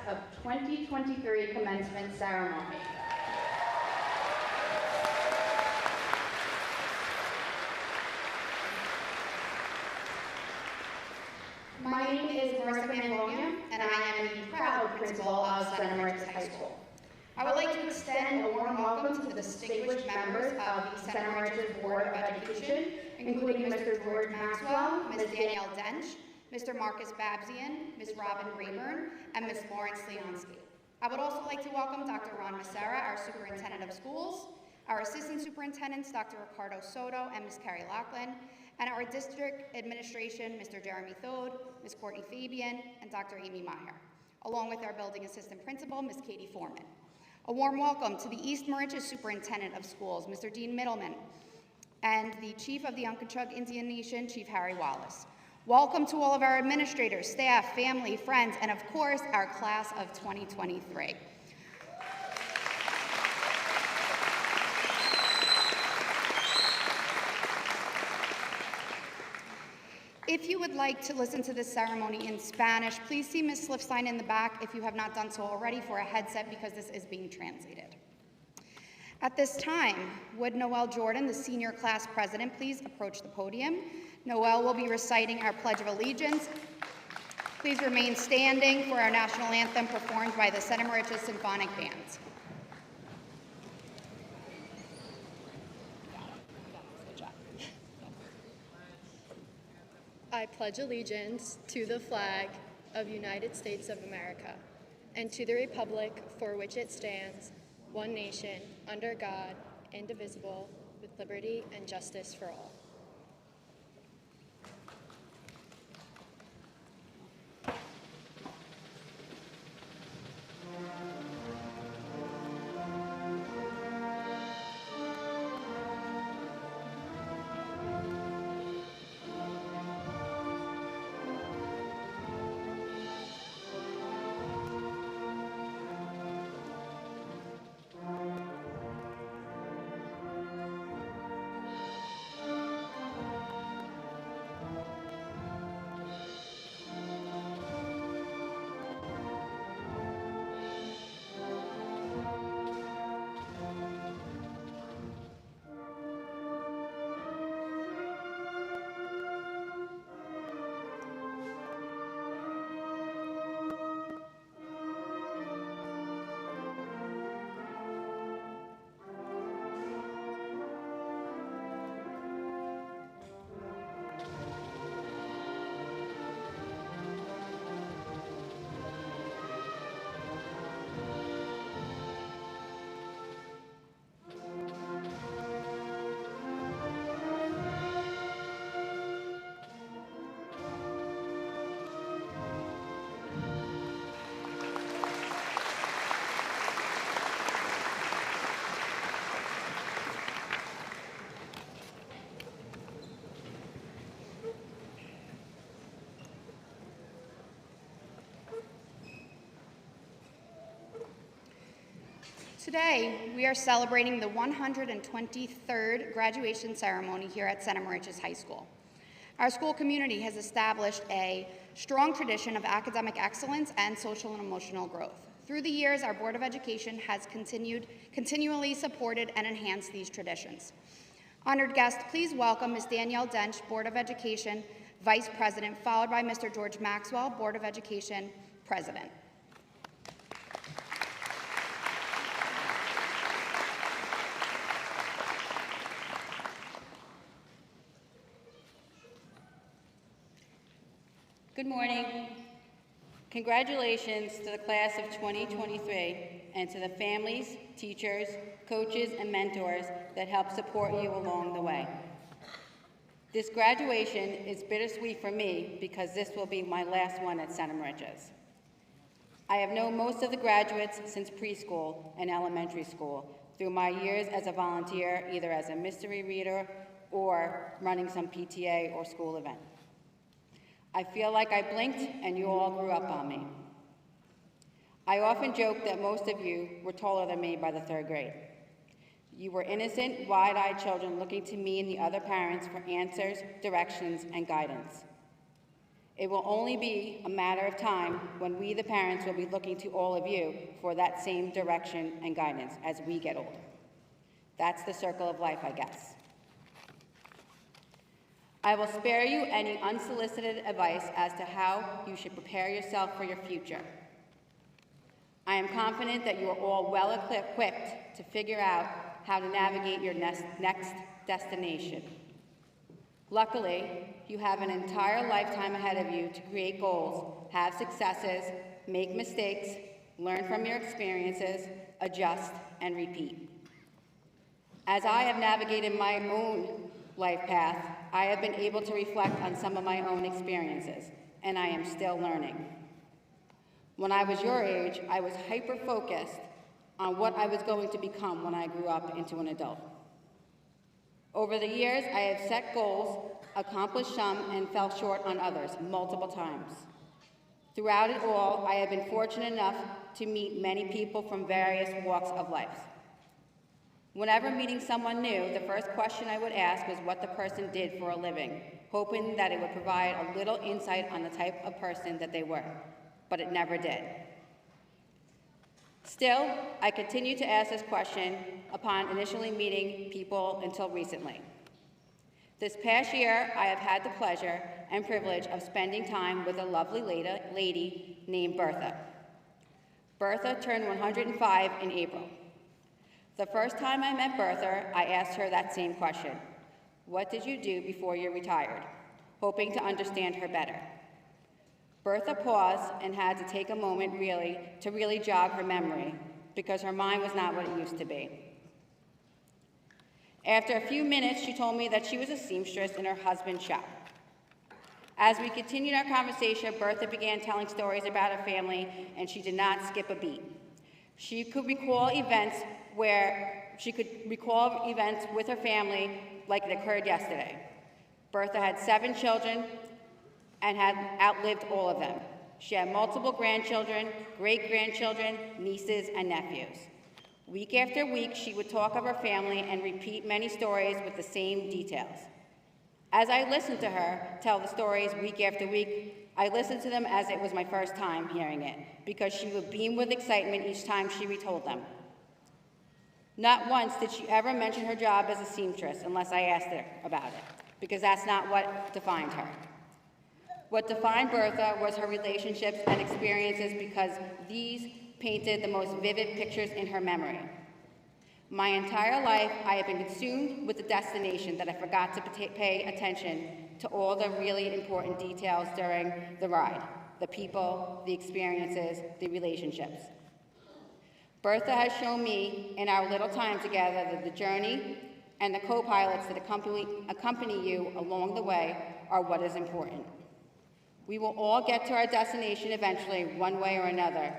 of 2023 commencement ceremony. My name is Marissa Manlonia, and I am the proud principal of Center Moriches High School. I would like to extend a warm welcome to the distinguished members of the Center Moriches Board of Education, including Mr. George Maxwell, Ms. Danielle Dench, Mr. Marcus Babsian, Ms. Robin Rayburn, and Ms. Florence Leonsky. I would also like to welcome Dr. Ron Macera, our Superintendent of Schools, our Assistant Superintendents, Dr. Ricardo Soto and Ms. Carrie Lachlan, and our District Administration, Mr. Jeremy Thode, Ms. Courtney Fabian, and Dr. Amy Meyer, along with our Building Assistant Principal, Ms. Katie Foreman. A warm welcome to the East Moriches Superintendent of Schools, Mr. Dean Middleman, and the Chief of the Uncochug Indian Nation, Chief Harry Wallace. Welcome to all of our administrators, staff, family, friends, and of course, our class of 2023. If you would like to listen to this ceremony in Spanish, please see Ms. Slifstein in the back if you have not done so already for a headset because this is being translated. At this time, would Noelle Jordan, the senior class president, please approach the podium. Noelle will be reciting our Pledge of Allegiance. Please remain standing for our national anthem performed by the Center Moriches Symphonic Band. I pledge allegiance to the flag of the United States of America and to the republic for which it stands, one nation, under God, indivisible, with liberty and justice for all. Today, we are celebrating the 123rd graduation ceremony here at Center Moriches High School. Our school community has established a strong tradition of academic excellence and social and emotional growth. Through the years, our Board of Education has continually supported and enhanced these traditions. Honored guests, please welcome Ms. Danielle Dench, Board of Education Vice President, followed by Mr. George Maxwell, Board of Education President. Good morning. Congratulations to the class of 2023 and to the families, teachers, coaches, and mentors that help support you along the way. This graduation is bittersweet for me because this will be my last one at Center Moriches. I have known most of the graduates since preschool and elementary school through my years as a volunteer, either as a mystery reader or running some PTA or school event. I feel like I blinked and you all grew up on me. I often joke that most of you were taller than me by the 3rd grade. You were innocent, wide-eyed children looking to me and the other parents for answers, directions, and guidance. It will only be a matter of time when we, the parents, will be looking to all of you for that same direction and guidance as we get older. That's the circle of life, I guess. I will spare you any unsolicited advice as to how you should prepare yourself for your future. I am confident that you are all well equipped to figure out how to navigate your next destination. Luckily, you have an entire lifetime ahead of you to create goals, have successes, make mistakes, learn from your experiences, adjust, and repeat. As I have navigated my own life path, I have been able to reflect on some of my own experiences, and I am still learning. When I was your age, I was hyper-focused on what I was going to become when I grew up into an adult. Over the years, I have set goals, accomplished some, and fell short on others multiple times. Throughout it all, I have been fortunate enough to meet many people from various walks of life. Whenever meeting someone new, the first question I would ask was what the person did for a living, hoping that it would provide a little insight on the type of person that they were, but it never did. Still, I continue to ask this question upon initially meeting people until recently. This past year, I have had the pleasure and privilege of spending time with a lovely lady named Bertha. Bertha turned 105 in April. The first time I met Bertha, I asked her that same question. What did you do before you retired? Hoping to understand her better. Bertha paused and had to take a moment to really jog her memory because her mind was not what it used to be. After a few minutes, she told me that she was a seamstress in her husband's shop. As we continued our conversation, Bertha began telling stories about her family, and she did not skip a beat. She could recall events with her family like it occurred yesterday. Bertha had 7 children and had outlived all of them. She had multiple grandchildren, great-grandchildren, nieces, and nephews. Week after week, she would talk of her family and repeat many stories with the same details. As I listened to her tell the stories week after week, I listened to them as it was my first time hearing it, because she would beam with excitement each time she retold them. Not once did she ever mention her job as a seamstress unless I asked her about it, because that's not what defined her. What defined Bertha was her relationships and experiences, because these painted the most vivid pictures in her memory. My entire life, I have been consumed with the destination that I forgot to pay attention to all the really important details during the ride, the people, the experiences, the relationships. Bertha has shown me in our little time together that the journey and the co-pilots that accompany you along the way are what is important. We will all get to our destination eventually, one way or another,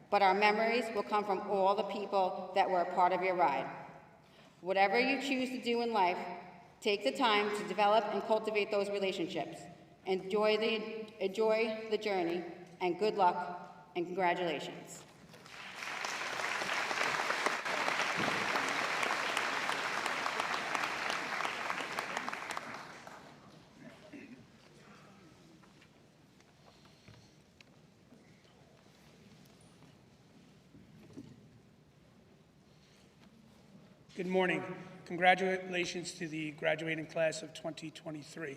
but our memories will come from all the people that were a part of your ride. Whatever you choose to do in life, take the time to develop and cultivate those relationships. Enjoy the journey, and good luck, and congratulations. Good morning. Congratulations to the graduating class of 2023.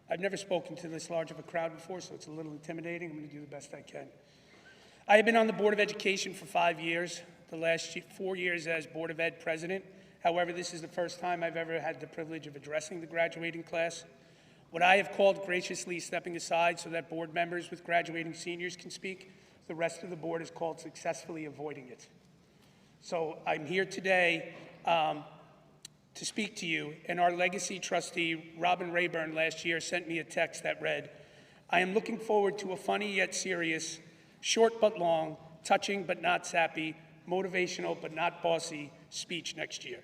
I've never spoken to this large of a crowd before, so it's a little intimidating. I'm going to do the best I can. I have been on the Board of Education for 5 years, the last 4 years as Board of Ed President. However, this is the first time I've ever had the privilege of addressing the graduating class. What I have called graciously stepping aside so that board members with graduating seniors can speak, the rest of the board has called successfully avoiding it. So I'm here today to speak to you, and our legacy trustee, Robin Rayburn, last year sent me a text that read, "I am looking forward to a funny yet serious, short but long, touching but not sappy, motivational but not bossy speech next year."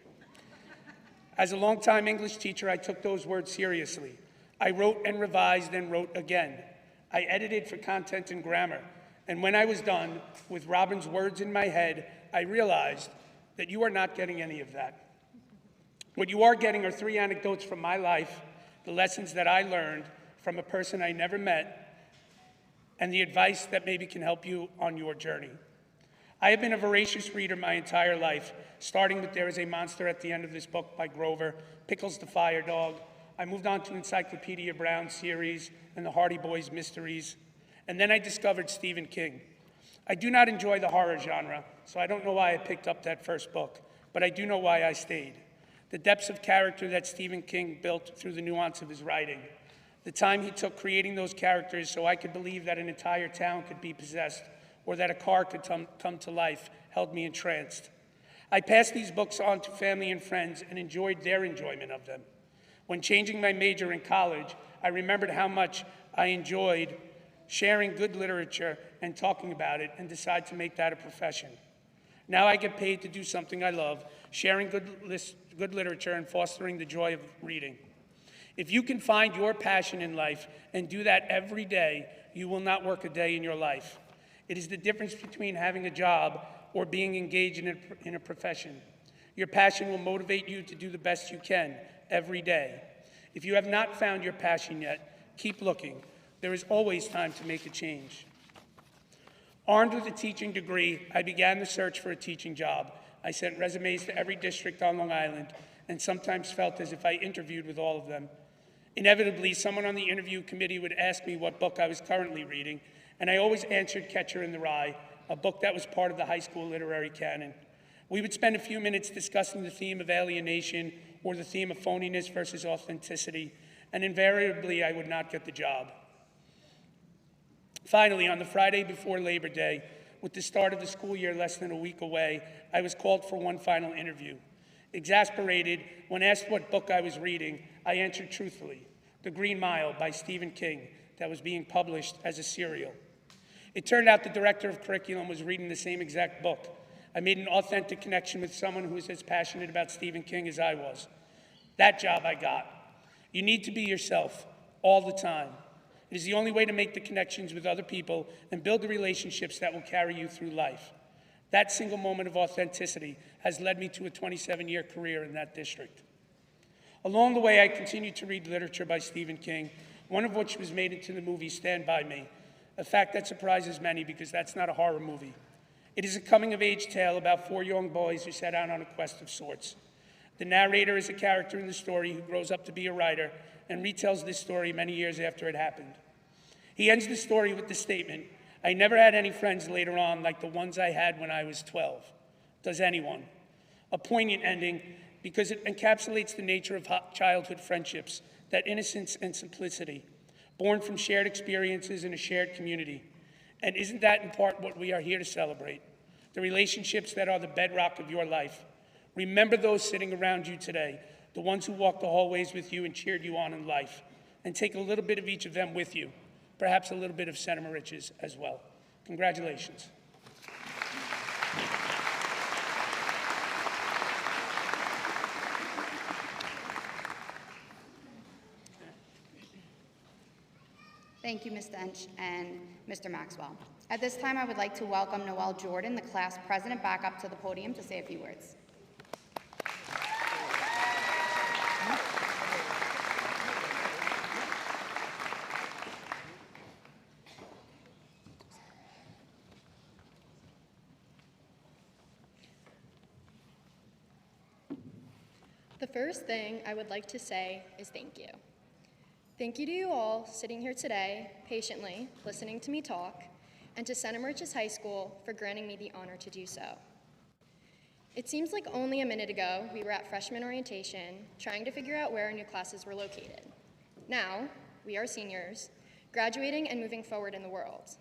As a longtime English teacher, I took those words seriously. I wrote and revised and wrote again. I edited for content and grammar, and when I was done with Robin's words in my head, I realized that you are not getting any of that. What you are getting are 3 anecdotes from my life, the lessons that I learned from a person I never met and the advice that maybe can help you on your journey. I have been a voracious reader my entire life, starting with There Is a Monster at the End of This Book by Grover, Pickles the Fire Dog. I moved on to Encyclopedia Brown series and the Hardy Boys mysteries, and then I discovered Stephen King. I do not enjoy the horror genre, so I don't know why I picked up that first book, but I do know why I stayed. The depths of character that Stephen King built through the nuance of his writing, the time he took creating those characters so I could believe that an entire town could be possessed or that a car could come to life, held me entranced. I passed these books on to family and friends and enjoyed their enjoyment of them. When changing my major in college, I remembered how much I enjoyed sharing good literature and talking about it, and decided to make that a profession. Now I get paid to do something I love, sharing good literature and fostering the joy of reading. If you can find your passion in life and do that every day, you will not work a day in your life. It is the difference between having a job or being engaged in a profession. Your passion will motivate you to do the best you can every day. If you have not found your passion yet, keep looking. There is always time to make a change. Armed with a teaching degree, I began the search for a teaching job. I sent resumes to every district on Long Island and sometimes felt as if I interviewed with all of them. Inevitably, someone on the interview committee would ask me what book I was currently reading, and I always answered Catcher in the Rye, a book that was part of the high school literary canon. We would spend a few minutes discussing the theme of alienation or the theme of phoniness versus authenticity, and invariably I would not get the job. Finally, on the Friday before Labor Day, with the start of the school year less than a week away, I was called for one final interview. Exasperated, when asked what book I was reading, I answered truthfully, The Green Mile by Stephen King, that was being published as a serial. It turned out the director of curriculum was reading the same exact book. I made an authentic connection with someone who was as passionate about Stephen King as I was. That job I got. You need to be yourself all the time. It is the only way to make the connections with other people and build the relationships that will carry you through life. That single moment of authenticity has led me to a 27-year career in that district. Along the way, I continued to read literature by Stephen King, one of which was made into the movie Stand By Me, a fact that surprises many because that's not a horror movie. It is a coming-of-age tale about 4 young boys who set out on a quest of sorts. The narrator is a character in the story who grows up to be a writer and retells this story many years after it happened. He ends the story with the statement, "I never had any friends later on like the ones I had when I was 12. Does anyone?" A poignant ending because it encapsulates the nature of childhood friendships, that innocence and simplicity, born from shared experiences in a shared community. And isn't that in part what we are here to celebrate? The relationships that are the bedrock of your life. Remember those sitting around you today, the ones who walked the hallways with you and cheered you on in life, and take a little bit of each of them with you, perhaps a little bit of Senator Moriches as well. Congratulations. Thank you, Ms. Dench and Mr. Maxwell. At this time, I would like to welcome Noelle Jordan, the class president, back up to the podium to say a few words. The first thing I would like to say is thank you. Thank you to you all sitting here today, patiently listening to me talk, and to Senator Moriches High School for granting me the honor to do so. It seems like only a minute ago we were at freshman orientation trying to figure out where our new classes were located. Now, we are seniors, graduating and moving forward in the world.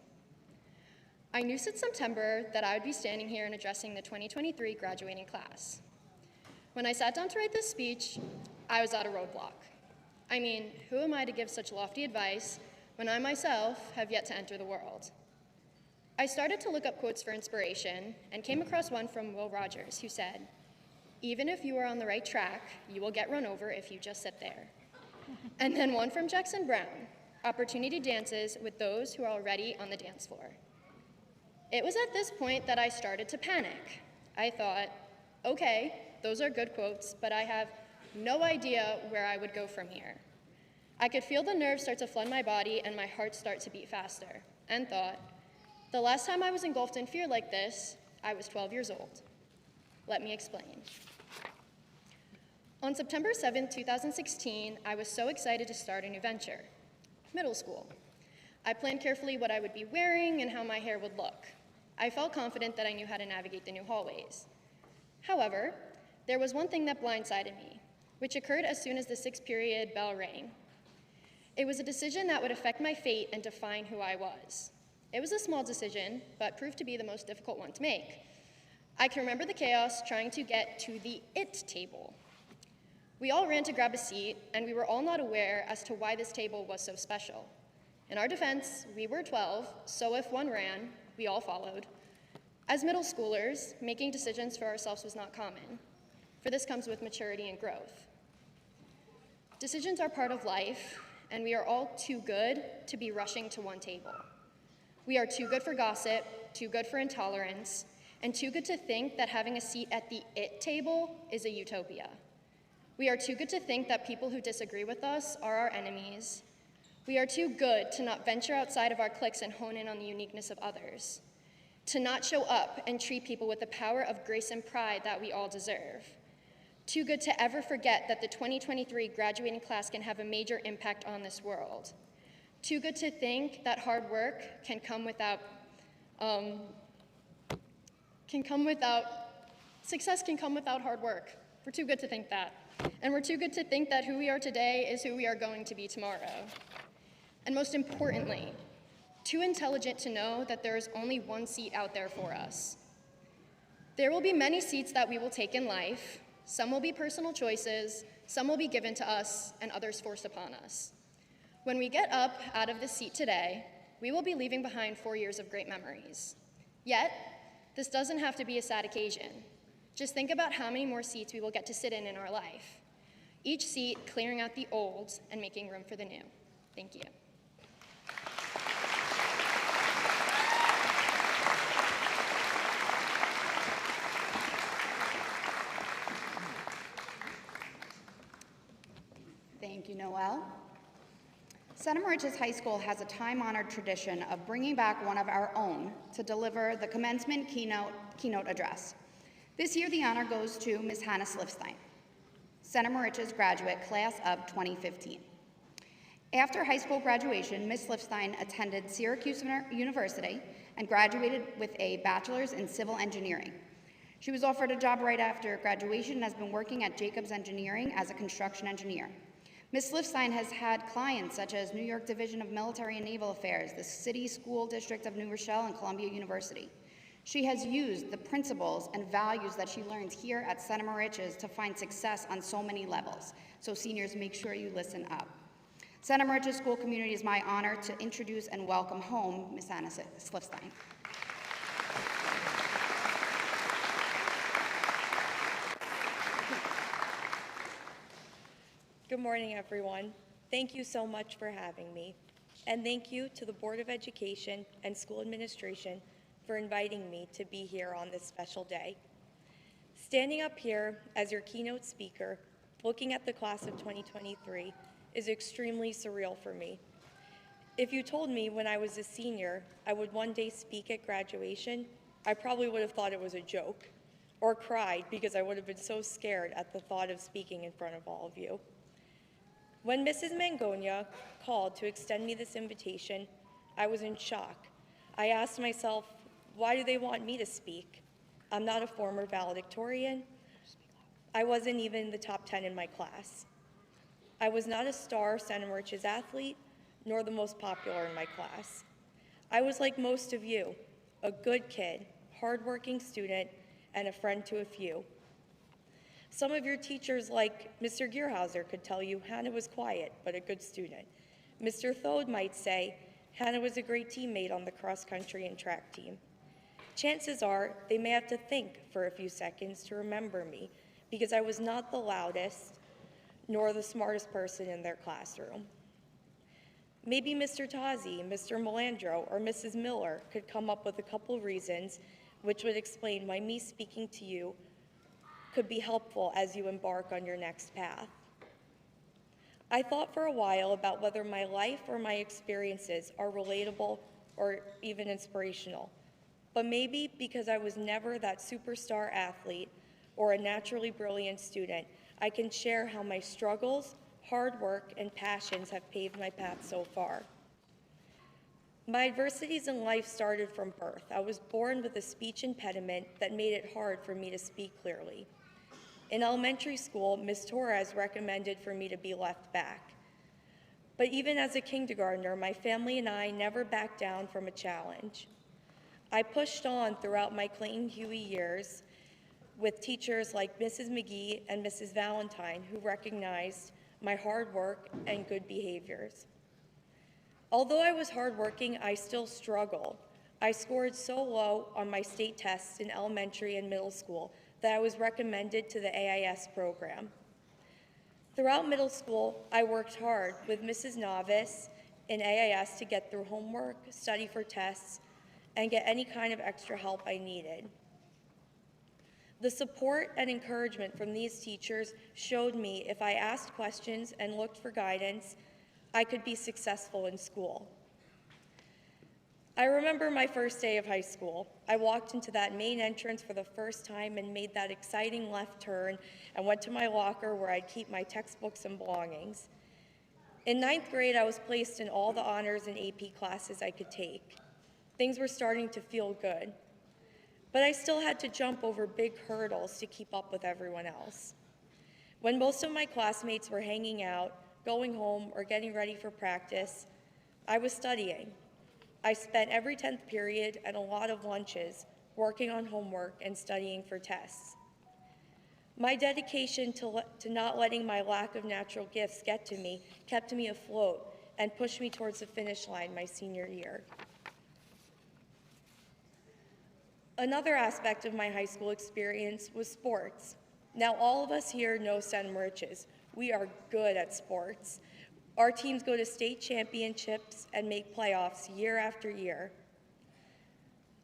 I knew since September that I would be standing here and addressing the 2023 graduating class. When I sat down to write this speech, I was at a roadblock. I mean, who am I to give such lofty advice when I myself have yet to enter the world? I started to look up quotes for inspiration and came across one from Will Rogers, who said, "Even if you are on the right track, you will get run over if you just sit there." And then one from Jackson Brown, "Opportunity dances with those who are already on the dance floor." It was at this point that I started to panic. I thought, okay, those are good quotes, but I have no idea where I would go from here. I could feel the nerves start to flood my body and my heart start to beat faster, and thought, the last time I was engulfed in fear like this, I was 12 years old. Let me explain. On September 7, 2016, I was so excited to start a new venture, middle school. I planned carefully what I would be wearing and how my hair would look. I felt confident that I knew how to navigate the new hallways. However, there was one thing that blindsided me, which occurred as soon as the sixth period bell rang. It was a decision that would affect my fate and define who I was. It was a small decision, but proved to be the most difficult one to make. I can remember the chaos trying to get to the it table. We all ran to grab a seat, and we were all not aware as to why this table was so special. In our defense, we were 12, so if one ran, we all followed. As middle schoolers, making decisions for ourselves was not common, for this comes with maturity and growth. Decisions are part of life, and we are all too good to be rushing to one table. We are too good for gossip, too good for intolerance, and too good to think that having a seat at the it table is a utopia. We are too good to think that people who disagree with us are our enemies. We are too good to not venture outside of our cliques and hone in on the uniqueness of others, to not show up and treat people with the power of grace and pride that we all deserve. Too good to ever forget that the 2023 graduating class can have a major impact on this world. Too good to think that hard work can come without, success can come without hard work. We're too good to think that. And we're too good to think that who we are today is who we are going to be tomorrow. And most importantly, too intelligent to know that there is only one seat out there for us. There will be many seats that we will take in life. Some will be personal choices, some will be given to us, and others forced upon us. When we get up out of this seat today, we will be leaving behind 4 years of great memories. Yet, this doesn't have to be a sad occasion. Just think about how many more seats we will get to sit in our life. Each seat clearing out the old and making room for the new. Thank you. Thank you, Noelle. Center Moriches High School has a time-honored tradition of bringing back one of our own to deliver the commencement keynote address. This year, the honor goes to Ms. Hannah Slifstein, Center Moriches graduate, class of 2015. After high school graduation, Ms. Slifstein attended Syracuse University and graduated with a bachelor's in civil engineering. She was offered a job right after graduation and has been working at Jacobs Engineering as a construction engineer. Ms. Slifstein has had clients such as New York Division of Military and Naval Affairs, the City School District of New Rochelle, and Columbia University. She has used the principles and values that she learned here at Center Moriches to find success on so many levels. So seniors, make sure you listen up. Center Moriches School Community, is my honor to introduce and welcome home Ms. Hannah Slifstein. Good morning, everyone. Thank you so much for having me. And thank you to the Board of Education and school administration for inviting me to be here on this special day. Standing up here as your keynote speaker, looking at the class of 2023, is extremely surreal for me. If you told me when I was a senior I would one day speak at graduation, I probably would have thought it was a joke, or cried because I would have been so scared at the thought of speaking in front of all of you. When Mrs. Mangonia called to extend me this invitation, I was in shock. I asked myself, why do they want me to speak? I'm not a former valedictorian. I wasn't even in the top 10 in my class. I was not a star Center Moriches athlete, nor the most popular in my class. I was like most of you, a good kid, hardworking student, and a friend to a few. Some of your teachers, like Mr. Gearhauser, could tell you Hannah was quiet, but a good student. Mr. Thode might say Hannah was a great teammate on the cross-country and track team. Chances are they may have to think for a few seconds to remember me because I was not the loudest nor the smartest person in their classroom. Maybe Mr. Tazi, Mr. Melandro, or Mrs. Miller could come up with a couple reasons which would explain why me speaking to you could be helpful as you embark on your next path. I thought for a while about whether my life or my experiences are relatable or even inspirational. But maybe because I was never that superstar athlete or a naturally brilliant student, I can share how my struggles, hard work, and passions have paved my path so far. My adversities in life started from birth. I was born with a speech impediment that made it hard for me to speak clearly. In elementary school, Ms. Torres recommended for me to be left back. But even as a kindergartner, my family and I never backed down from a challenge. I pushed on throughout my Clayton Huey years with teachers like Mrs. McGee and Mrs. Valentine, who recognized my hard work and good behaviors. Although I was hardworking, I still struggled. I scored so low on my state tests in elementary and middle school that I was recommended to the AIS program. Throughout middle school, I worked hard with Mrs. Novice in AIS to get through homework, study for tests, and get any kind of extra help I needed. The support and encouragement from these teachers showed me if I asked questions and looked for guidance, I could be successful in school. I remember my first day of high school. I walked into that main entrance for the first time and made that exciting left turn and went to my locker where I'd keep my textbooks and belongings. In 9th grade, I was placed in all the honors and AP classes I could take. Things were starting to feel good. But I still had to jump over big hurdles to keep up with everyone else. When most of my classmates were hanging out, going home, or getting ready for practice, I was studying. I spent every 10th period and a lot of lunches working on homework and studying for tests. My dedication to not letting my lack of natural gifts get to me kept me afloat and pushed me towards the finish line my senior year. Another aspect of my high school experience was sports. Now, all of us here know St. Moriches. We are good at sports. Our teams go to state championships and make playoffs year after year.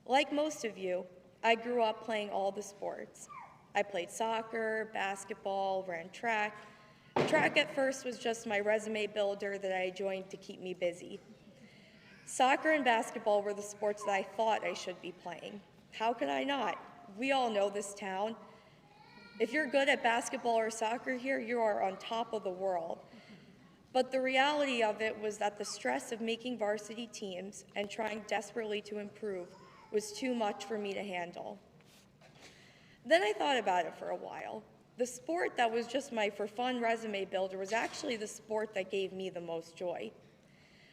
Like most of you, I grew up playing all the sports. I played soccer, basketball, ran track. Track at first was just my resume builder that I joined to keep me busy. Soccer and basketball were the sports that I thought I should be playing. How could I not? We all know this town. If you're good at basketball or soccer here, you are on top of the world. But the reality of it was that the stress of making varsity teams and trying desperately to improve was too much for me to handle. Then I thought about it for a while. The sport that was just my for fun resume builder was actually the sport that gave me the most joy.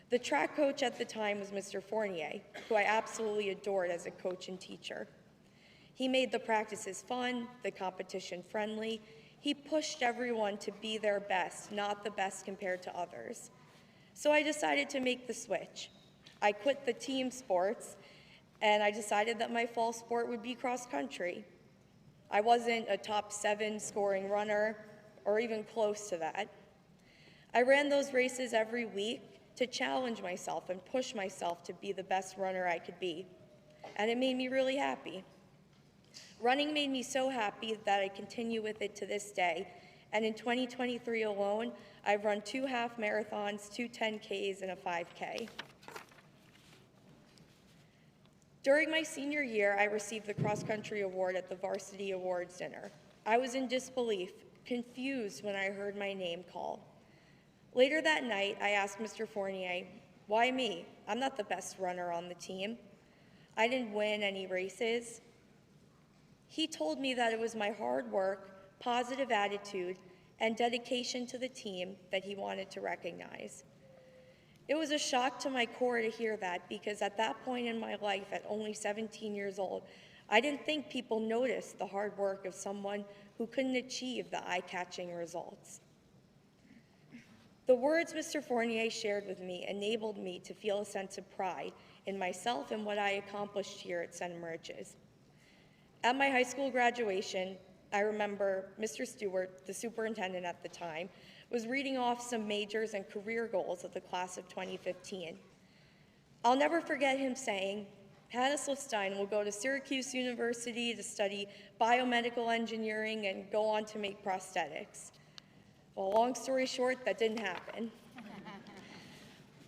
The track coach at the time was Mr. Fournier, who I absolutely adored as a coach and teacher. He made the practices fun, the competition friendly. He pushed everyone to be their best, not the best compared to others. So I decided to make the switch. I quit the team sports, and I decided that my fall sport would be cross country. I wasn't a top 7 scoring runner, or even close to that. I ran those races every week to challenge myself and push myself to be the best runner I could be. And it made me really happy. Running made me so happy that I continue with it to this day. And in 2023 alone, I've run 2 half marathons, 2 10Ks, and a 5K. During my senior year, I received the cross-country award at the Varsity Awards dinner. I was in disbelief, confused when I heard my name called. Later that night, I asked Mr. Fournier, why me? I'm not the best runner on the team. I didn't win any races. He told me that it was my hard work, positive attitude, and dedication to the team that he wanted to recognize. It was a shock to my core to hear that because at that point in my life, at only 17 years old, I didn't think people noticed the hard work of someone who couldn't achieve the eye-catching results. The words Mr. Fournier shared with me enabled me to feel a sense of pride in myself and what I accomplished here at St. Moriches. At my high school graduation, I remember Mr. Stewart, the superintendent at the time, was reading off some majors and career goals of the class of 2015. I'll never forget him saying, Hannah Slifstein will go to Syracuse University to study biomedical engineering and go on to make prosthetics. Well, long story short, that didn't happen.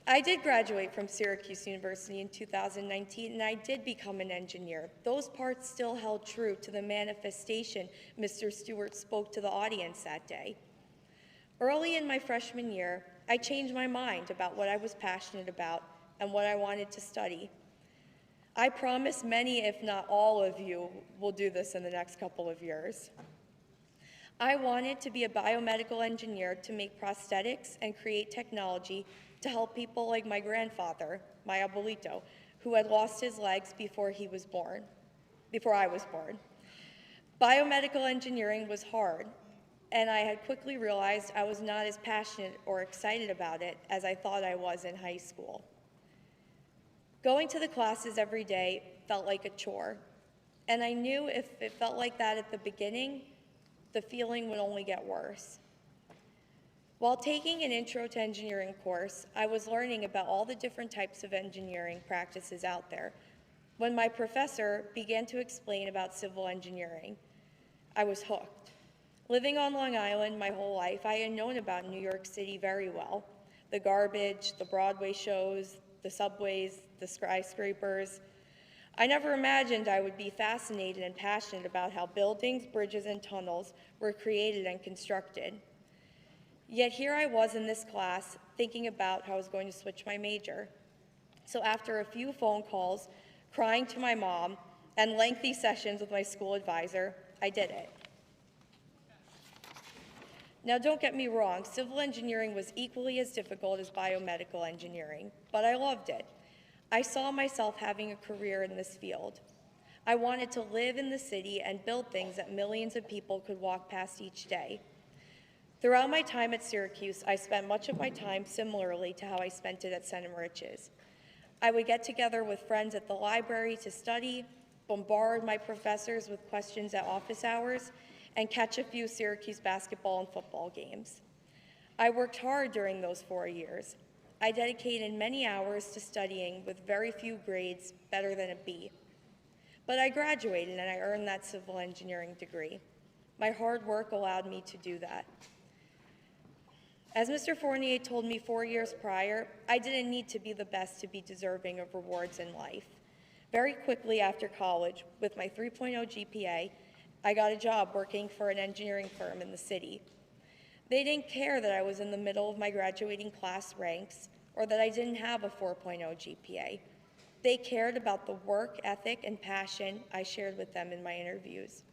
I did graduate from Syracuse University in 2019, and I did become an engineer. Those parts still held true to the manifestation Mr. Stewart spoke to the audience that day. Early in my freshman year, I changed my mind about what I was passionate about and what I wanted to study. I promise many, if not all of you, will do this in the next couple of years. I wanted to be a biomedical engineer to make prosthetics and create technology to help people like my grandfather, my abuelito, who had lost his legs before I was born. Biomedical engineering was hard, and I had quickly realized I was not as passionate or excited about it as I thought I was in high school. Going to the classes every day felt like a chore, and I knew if it felt like that at the beginning, the feeling would only get worse. While taking an Intro to Engineering course, I was learning about all the different types of engineering practices out there. When my professor began to explain about civil engineering, I was hooked. Living on Long Island my whole life, I had known about New York City very well. The garbage, the Broadway shows, the subways, the skyscrapers. I never imagined I would be fascinated and passionate about how buildings, bridges, and tunnels were created and constructed. Yet here I was in this class thinking about how I was going to switch my major. So after a few phone calls, crying to my mom, and lengthy sessions with my school advisor, I did it. Now don't get me wrong, civil engineering was equally as difficult as biomedical engineering, but I loved it. I saw myself having a career in this field. I wanted to live in the city and build things that millions of people could walk past each day. Throughout my time at Syracuse, I spent much of my time similarly to how I spent it at St. Moriches. I would get together with friends at the library to study, bombard my professors with questions at office hours, and catch a few Syracuse basketball and football games. I worked hard during those 4 years. I dedicated many hours to studying with very few grades better than a B. But I graduated and I earned that civil engineering degree. My hard work allowed me to do that. As Mr. Fournier told me 4 years prior, I didn't need to be the best to be deserving of rewards in life. Very quickly after college, with my 3.0 GPA, I got a job working for an engineering firm in the city. They didn't care that I was in the middle of my graduating class ranks or that I didn't have a 4.0 GPA. They cared about the work ethic and passion I shared with them in my interviews.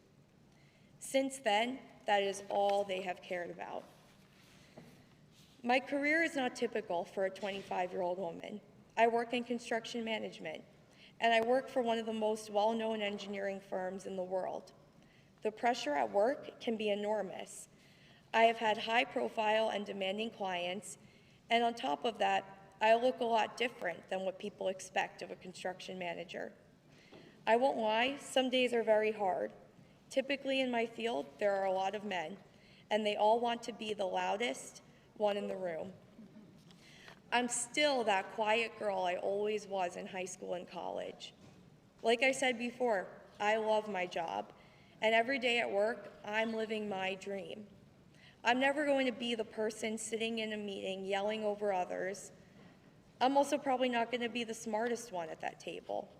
Since then, that is all they have cared about. My career is not typical for a 25-year-old woman. I work in construction management, and I work for one of the most well-known engineering firms in the world. The pressure at work can be enormous. I have had high-profile and demanding clients, and on top of that, I look a lot different than what people expect of a construction manager. I won't lie, some days are very hard. Typically in my field, there are a lot of men, and they all want to be the loudest one in the room. I'm still that quiet girl I always was in high school and college. Like I said before, I love my job, and every day at work, I'm living my dream. I'm never going to be the person sitting in a meeting yelling over others. I'm also probably not going to be the smartest one at that table.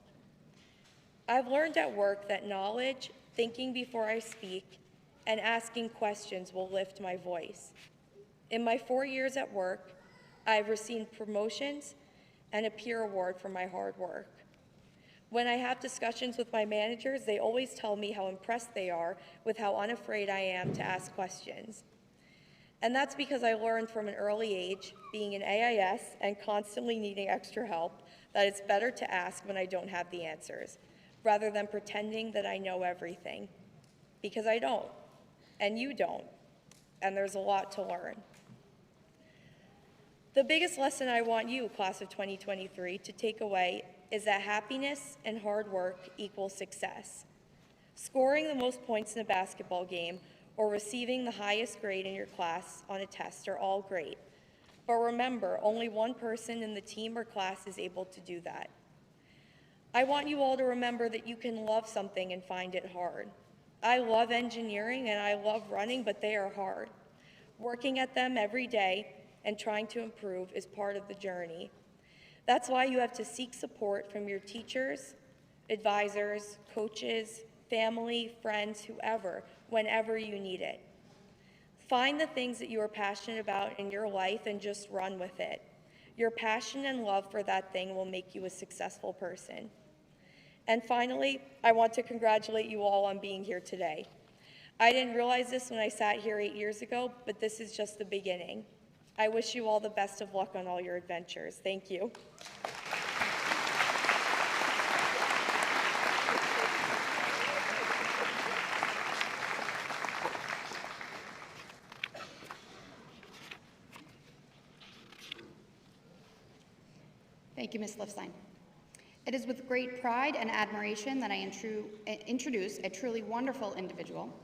I've learned at work that knowledge, thinking before I speak, and asking questions will lift my voice. In my 4 years at work, I've received promotions and a peer award for my hard work. When I have discussions with my managers, they always tell me how impressed they are with how unafraid I am to ask questions. And that's because I learned from an early age, being an AIS and constantly needing extra help, that it's better to ask when I don't have the answers, rather than pretending that I know everything. Because I don't, and you don't, and there's a lot to learn. The biggest lesson I want you, class of 2023, to take away is that happiness and hard work equals success. Scoring the most points in a basketball game or receiving the highest grade in your class on a test are all great. But remember, only one person in the team or class is able to do that. I want you all to remember that you can love something and find it hard. I love engineering and I love running, but they are hard. Working at them every day and trying to improve is part of the journey. That's why you have to seek support from your teachers, advisors, coaches, family, friends, whoever, whenever you need it. Find the things that you are passionate about in your life and just run with it. Your passion and love for that thing will make you a successful person. And finally, I want to congratulate you all on being here today. I didn't realize this when I sat here 8 years ago, but this is just the beginning. I wish you all the best of luck on all your adventures. Thank you. Thank you, Ms. Lifstein. It is with great pride and admiration that I introduce a truly wonderful individual,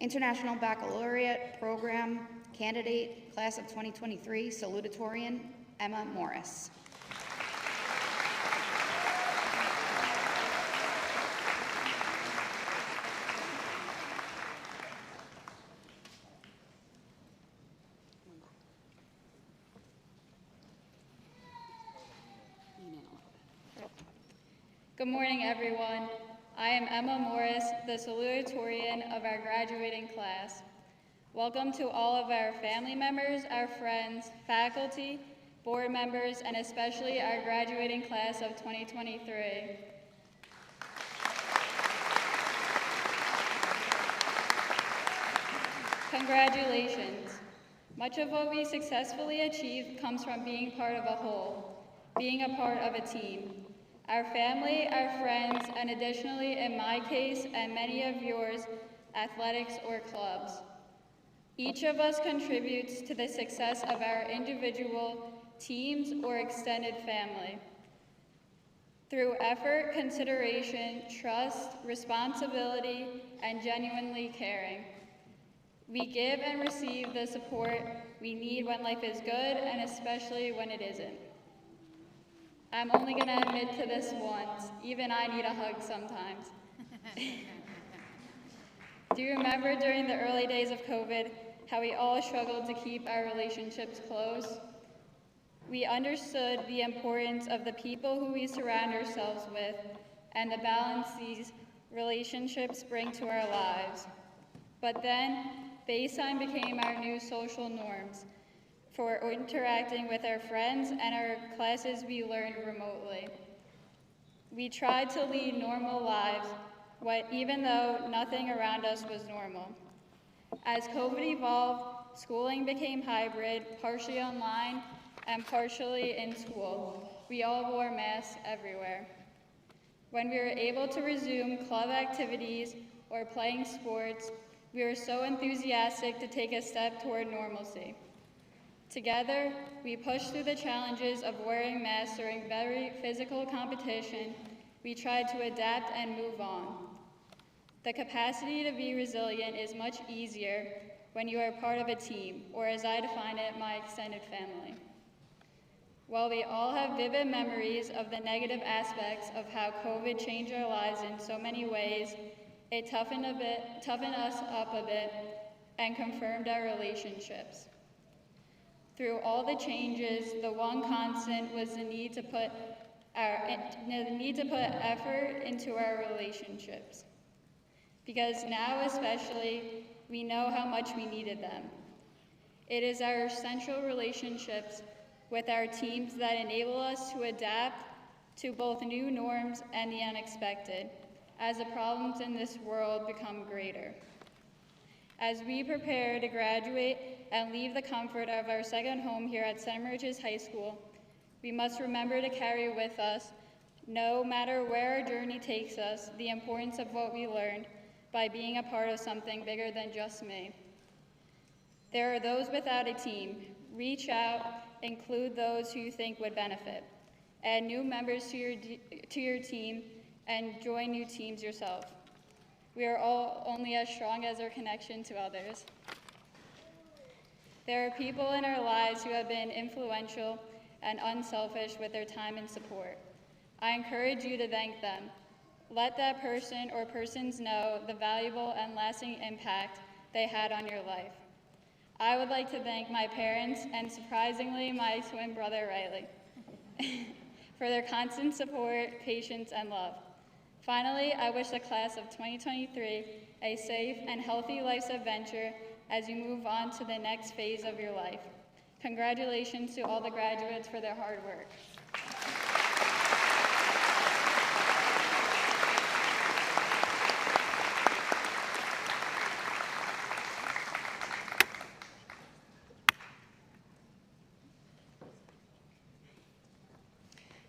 International Baccalaureate Program candidate, class of 2023, salutatorian, Emma Morris. Good morning, everyone. I am Emma Morris, the salutatorian of our graduating class. Welcome to all of our family members, our friends, faculty, board members, and especially our graduating class of 2023. Congratulations. Much of what we successfully achieved comes from being part of a whole, being a part of a team. Our family, our friends, and additionally, in my case, and many of yours, athletics or clubs. Each of us contributes to the success of our individual teams or extended family. Through effort, consideration, trust, responsibility, and genuinely caring. We give and receive the support we need when life is good and especially when it isn't. I'm only going to admit to this once. Even I need a hug sometimes. Do you remember during the early days of COVID how we all struggled to keep our relationships close? We understood the importance of the people who we surround ourselves with and the balance these relationships bring to our lives. But then, FaceTime became our new social norms for interacting with our friends and our classes we learned remotely. We tried to lead normal lives, even though nothing around us was normal. As COVID evolved, schooling became hybrid, partially online and partially in school. We all wore masks everywhere. When we were able to resume club activities or playing sports, we were so enthusiastic to take a step toward normalcy. Together, we pushed through the challenges of wearing masks during very physical competition. We tried to adapt and move on. The capacity to be resilient is much easier when you are part of a team, or as I define it, my extended family. While we all have vivid memories of the negative aspects of how COVID changed our lives in so many ways, it toughened us up a bit and confirmed our relationships. Through all the changes, the one constant was the need to put effort into our relationships. Because now especially, we know how much we needed them. It is our essential relationships with our teams that enable us to adapt to both new norms and the unexpected, as the problems in this world become greater. As we prepare to graduate and leave the comfort of our second home here at St. Moriches High School, we must remember to carry with us, no matter where our journey takes us, the importance of what we learned by being a part of something bigger than just me. There are those without a team. Reach out, include those who you think would benefit. Add new members to your team and join new teams yourself. We are all only as strong as our connection to others. There are people in our lives who have been influential and unselfish with their time and support. I encourage you to thank them. Let that person or persons know the valuable and lasting impact they had on your life. I would like to thank my parents and, surprisingly, my twin brother, Riley, for their constant support, patience, and love. Finally, I wish the class of 2023 a safe and healthy life's adventure as you move on to the next phase of your life. Congratulations to all the graduates for their hard work.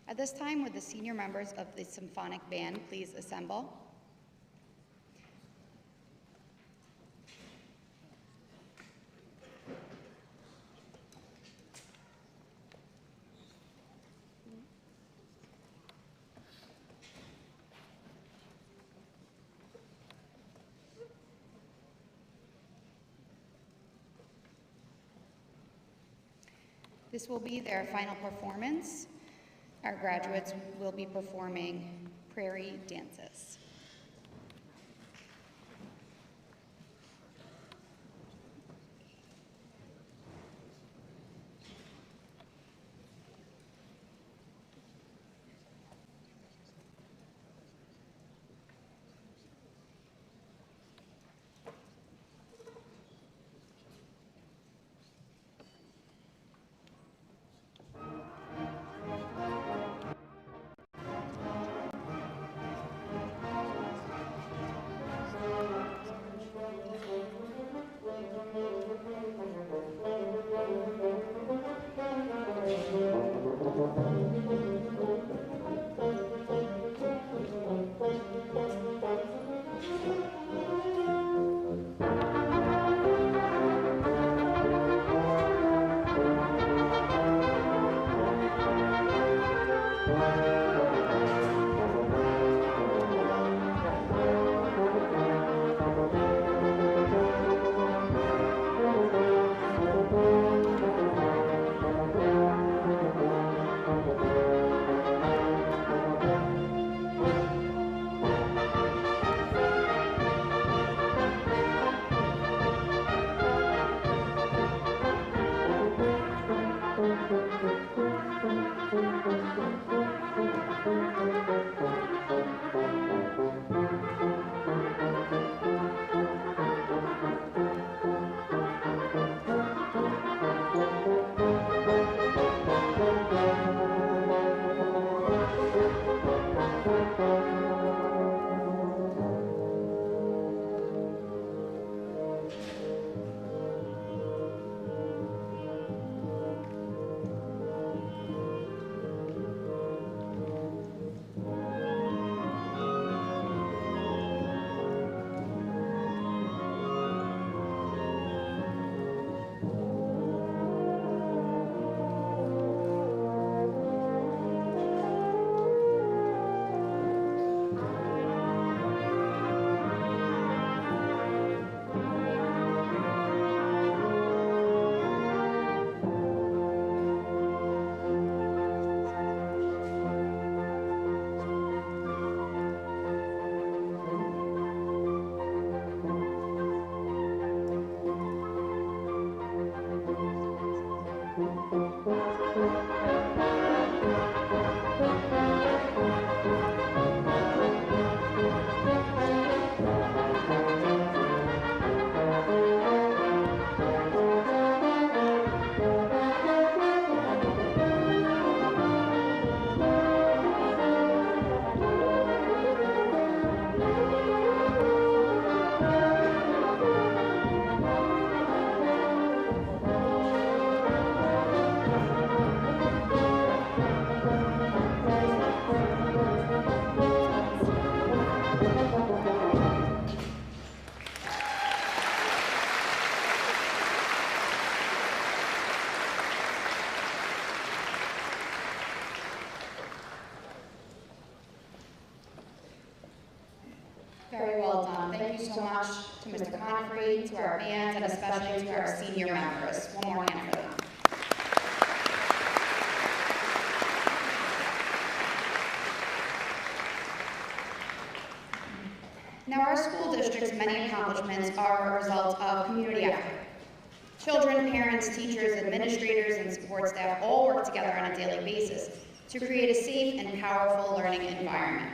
At this time, would the senior members of the symphonic band please assemble? This will be their final performance. Our graduates will be performing prairie dances. Very well done. Thank you so much to Mr. Confrey, to our band, and especially to our senior members. One more hand for them. Now, our school district's many accomplishments are a result of community effort. Children, parents, teachers, administrators, and support staff all work together on a daily basis to create a safe and powerful learning environment.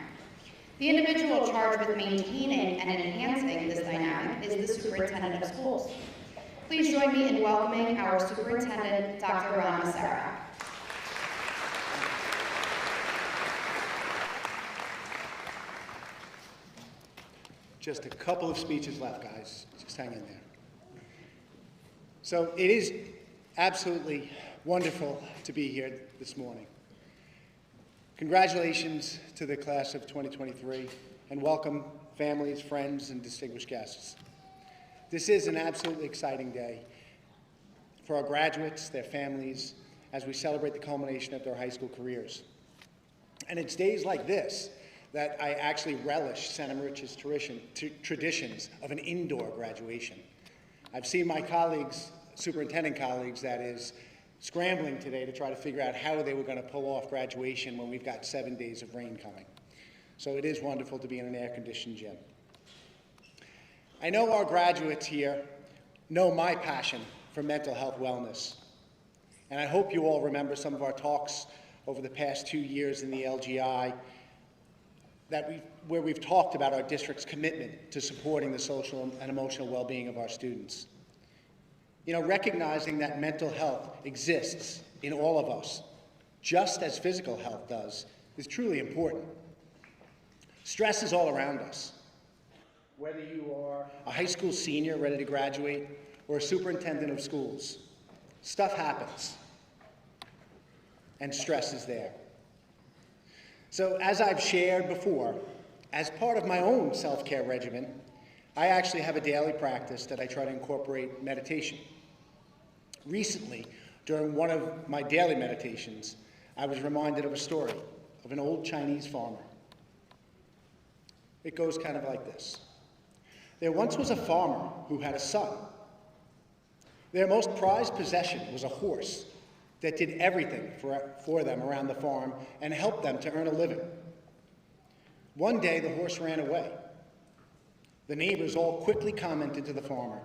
The individual charged with maintaining and enhancing this dynamic is the superintendent of schools. Please join me in welcoming our superintendent, Dr. Ron Massera. Just a couple of speeches left, guys. Just hang in there. So it is absolutely wonderful to be here this morning. Congratulations to the class of 2023, and welcome families, friends, and distinguished guests. This is an absolutely exciting day for our graduates, their families, as we celebrate the culmination of their high school careers. And it's days like this that I actually relish Santa Moriches' traditions of an indoor graduation. I've seen my colleagues, superintendent colleagues, that is, scrambling today to try to figure out how they were going to pull off graduation when we've got 7 days of rain coming. So it is wonderful to be in an air-conditioned gym. I know our graduates here know my passion for mental health wellness. And I hope you all remember some of our talks over the past 2 years in the LGI where we've talked about our district's commitment to supporting the social and emotional well-being of our students. You know, recognizing that mental health exists in all of us, just as physical health does, is truly important. Stress is all around us. Whether you are a high school senior ready to graduate or a superintendent of schools, stuff happens, and stress is there. So as I've shared before, as part of my own self-care regimen, I actually have a daily practice that I try to incorporate meditation. Recently, during one of my daily meditations, I was reminded of a story of an old Chinese farmer. It goes kind of like this. There once was a farmer who had a son. Their most prized possession was a horse that did everything for them around the farm and helped them to earn a living. One day, the horse ran away. The neighbors all quickly commented to the farmer,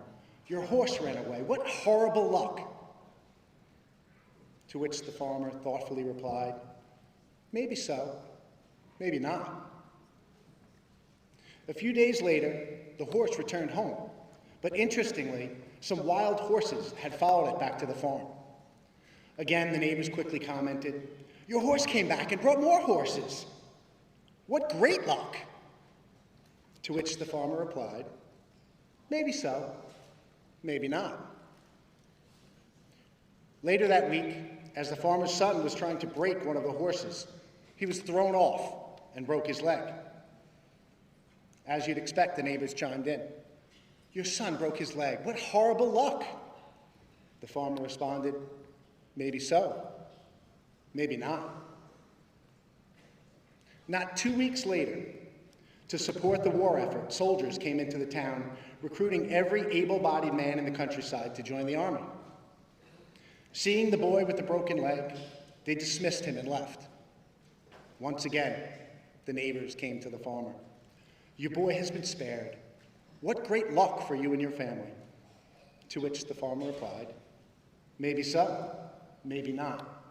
"Your horse ran away. What horrible luck." To which the farmer thoughtfully replied, "Maybe so, maybe not." A few days later, the horse returned home, but interestingly, some wild horses had followed it back to the farm. Again, the neighbors quickly commented, "Your horse came back and brought more horses. What great luck!" To which the farmer replied, "Maybe so, maybe not." Later that week, as the farmer's son was trying to break one of the horses, he was thrown off and broke his leg. As you'd expect, the neighbors chimed in. "Your son broke his leg. What horrible luck!" The farmer responded, "Maybe so, maybe not." Not 2 weeks later, to support the war effort, soldiers came into the town, recruiting every able-bodied man in the countryside to join the army. Seeing the boy with the broken leg, they dismissed him and left. Once again, the neighbors came to the farmer. "Your boy has been spared. What great luck for you and your family." To which the farmer replied, "Maybe so, maybe not.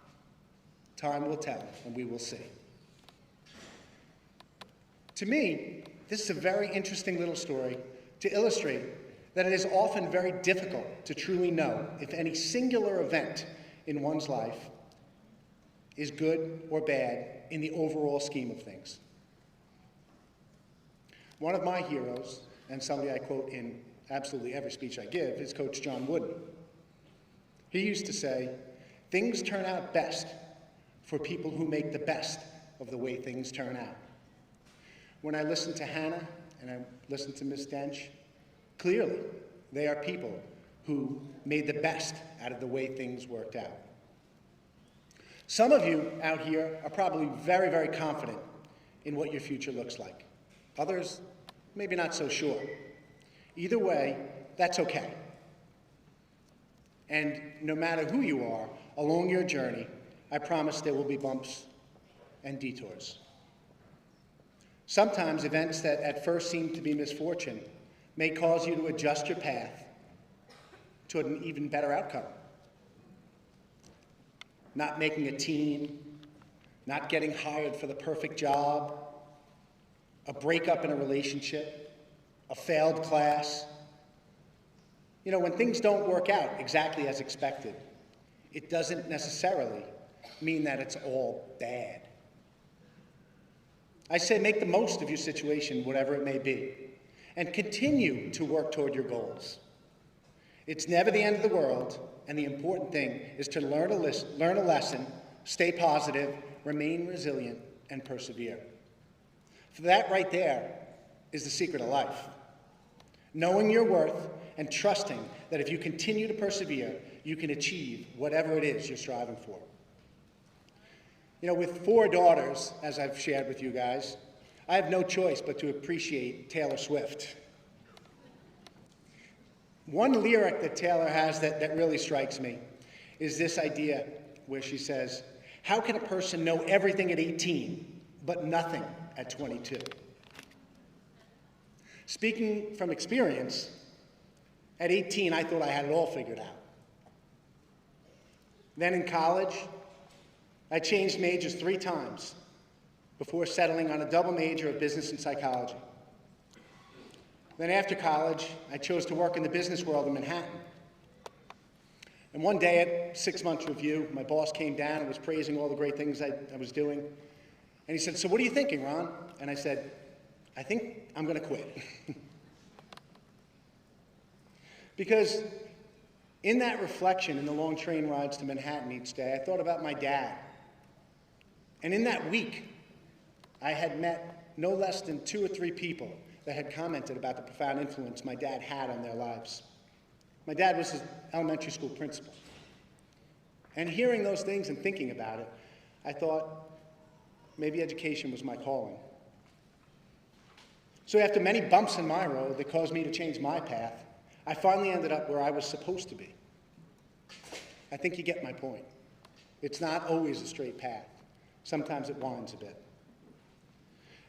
Time will tell, and we will see." To me, this is a very interesting little story to illustrate that it is often very difficult to truly know if any singular event in one's life is good or bad in the overall scheme of things. One of my heroes, and somebody I quote in absolutely every speech I give, is Coach John Wooden. He used to say, "Things turn out best for people who make the best of the way things turn out." When I listen to Hannah and I listen to Ms. Dench, clearly they are people who made the best out of the way things worked out. Some of you out here are probably very, very confident in what your future looks like. Others, maybe not so sure. Either way, that's okay. And no matter who you are along your journey, I promise there will be bumps and detours. Sometimes events that at first seem to be misfortune may cause you to adjust your path toward an even better outcome. Not making a team, not getting hired for the perfect job, a breakup in a relationship, a failed class. You know, when things don't work out exactly as expected, it doesn't necessarily mean that it's all bad. I say make the most of your situation, whatever it may be, and continue to work toward your goals. It's never the end of the world, and the important thing is to learn a lesson, stay positive, remain resilient, and persevere. For that right there is the secret of life. Knowing your worth and trusting that if you continue to persevere, you can achieve whatever it is you're striving for. You know, with 4 daughters, as I've shared with you guys, I have no choice but to appreciate Taylor Swift. One lyric that Taylor has that really strikes me is this idea where she says, "How can a person know everything at 18, but nothing at 22? Speaking from experience, at 18, I thought I had it all figured out. Then in college, I changed majors 3 times before settling on a double major of business and psychology. Then after college, I chose to work in the business world in Manhattan. And one day at 6 months review, my boss came down and was praising all the great things I was doing. And he said, "So what are you thinking, Ron?" And I said, "I think I'm going to quit." Because in that reflection, in the long train rides to Manhattan each day, I thought about my dad. And in that week, I had met no less than 2 or 3 people that had commented about the profound influence my dad had on their lives. My dad was an elementary school principal. And hearing those things and thinking about it, I thought maybe education was my calling. So after many bumps in my road that caused me to change my path, I finally ended up where I was supposed to be. I think you get my point. It's not always a straight path. Sometimes it winds a bit.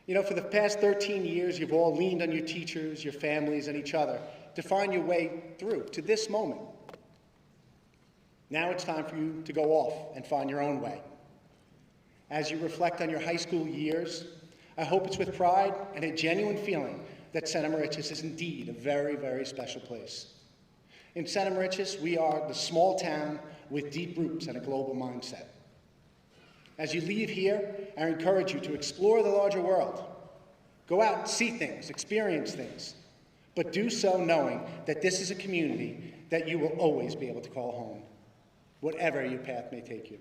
You know, for the past 13 years, you've all leaned on your teachers, your families, and each other to find your way through to this moment. Now it's time for you to go off and find your own way. As you reflect on your high school years, I hope it's with pride and a genuine feeling that Center Moriches is indeed a very, very special place. In Center Moriches, we are the small town with deep roots and a global mindset. As you leave here, I encourage you to explore the larger world. Go out and see things, experience things, but do so knowing that this is a community that you will always be able to call home, whatever your path may take you.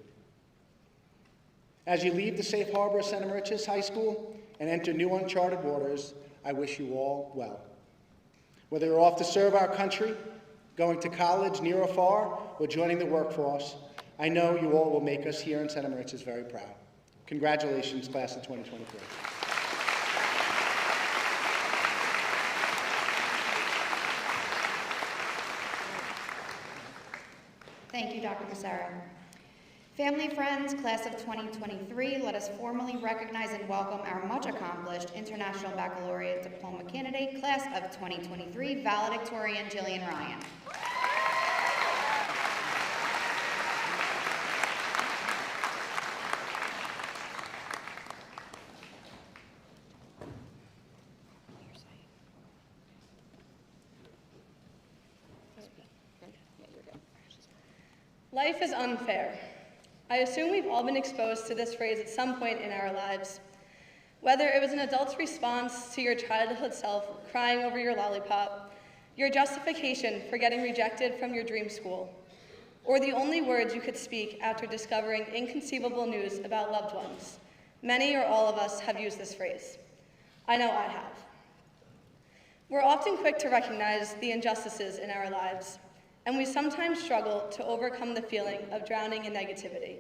As you leave the safe harbor of Center Moriches High School and enter new uncharted waters, I wish you all well. Whether you're off to serve our country, going to college near or far, or joining the workforce, I know you all will make us here in Center Moriches very proud. Congratulations, class of 2023. Thank you, Dr. Becerra. Family, friends, class of 2023, let us formally recognize and welcome our much accomplished International Baccalaureate Diploma candidate, class of 2023, valedictorian Jillian Ryan. Life is unfair. I assume we've all been exposed to this phrase at some point in our lives. Whether it was an adult's response to your childhood self crying over your lollipop, your justification for getting rejected from your dream school, or the only words you could speak after discovering inconceivable news about loved ones, many or all of us have used this phrase. I know I have. We're often quick to recognize the injustices in our lives, and we sometimes struggle to overcome the feeling of drowning in negativity.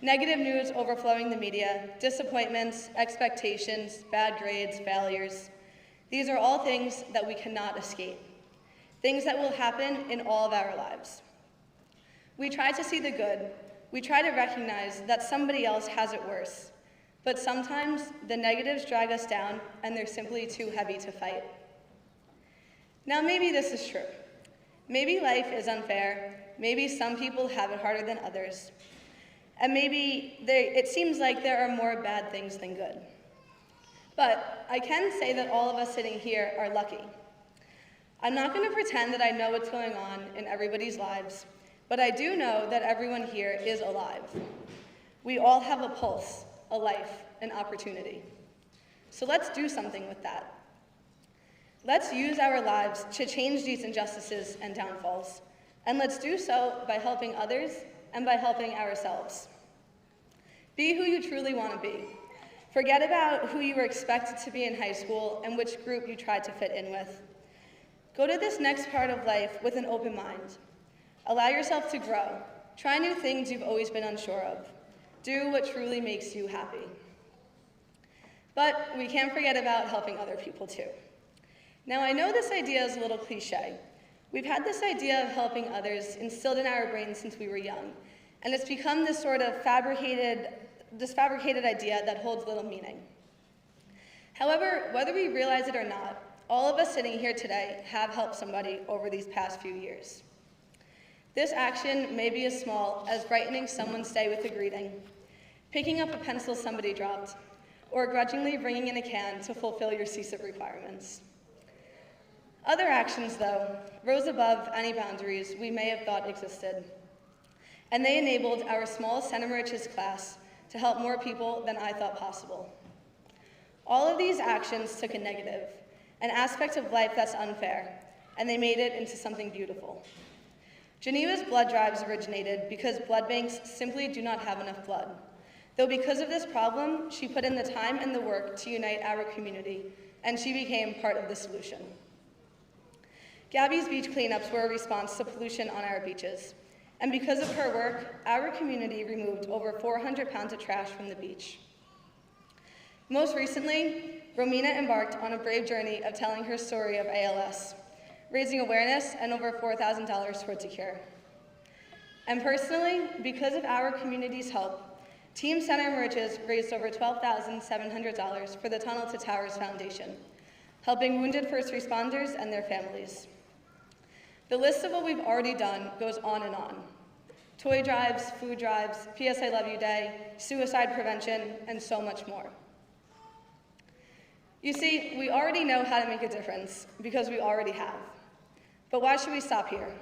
Negative news overflowing the media, disappointments, expectations, bad grades, failures. These are all things that we cannot escape, things that will happen in all of our lives. We try to see the good. We try to recognize that somebody else has it worse, but sometimes the negatives drag us down and they're simply too heavy to fight. Now maybe this is true. Maybe life is unfair, maybe some people have it harder than others, and maybe it seems like there are more bad things than good. But I can say that all of us sitting here are lucky. I'm not going to pretend that I know what's going on in everybody's lives, but I do know that everyone here is alive. We all have a pulse, a life, an opportunity. So let's do something with that. Let's use our lives to change these injustices and downfalls, and let's do so by helping others and by helping ourselves. Be who you truly want to be. Forget about who you were expected to be in high school and which group you tried to fit in with. Go to this next part of life with an open mind. Allow yourself to grow. Try new things you've always been unsure of. Do what truly makes you happy. But we can't forget about helping other people too. Now, I know this idea is a little cliche. We've had this idea of helping others instilled in our brains since we were young, and it's become this sort of fabricated idea that holds little meaning. However, whether we realize it or not, all of us sitting here today have helped somebody over these past few years. This action may be as small as brightening someone's day with a greeting, picking up a pencil somebody dropped, or grudgingly bringing in a can to fulfill your CSIP requirements. Other actions, though, rose above any boundaries we may have thought existed, and they enabled our small Center Moriches class to help more people than I thought possible. All of these actions took a negative, an aspect of life that's unfair, and they made it into something beautiful. Geneva's blood drives originated because blood banks simply do not have enough blood. Though because of this problem, she put in the time and the work to unite our community, and she became part of the solution. Gabby's beach cleanups were a response to pollution on our beaches, and because of her work, our community removed over 400 pounds of trash from the beach. Most recently, Romina embarked on a brave journey of telling her story of ALS, raising awareness and over $4,000 towards a cure. And personally, because of our community's help, Team Center Moriches raised over $12,700 for the Tunnel to Towers Foundation, helping wounded first responders and their families. The list of what we've already done goes on and on. Toy drives, food drives, PS I Love You Day, suicide prevention, and so much more. You see, we already know how to make a difference because we already have. But why should we stop here?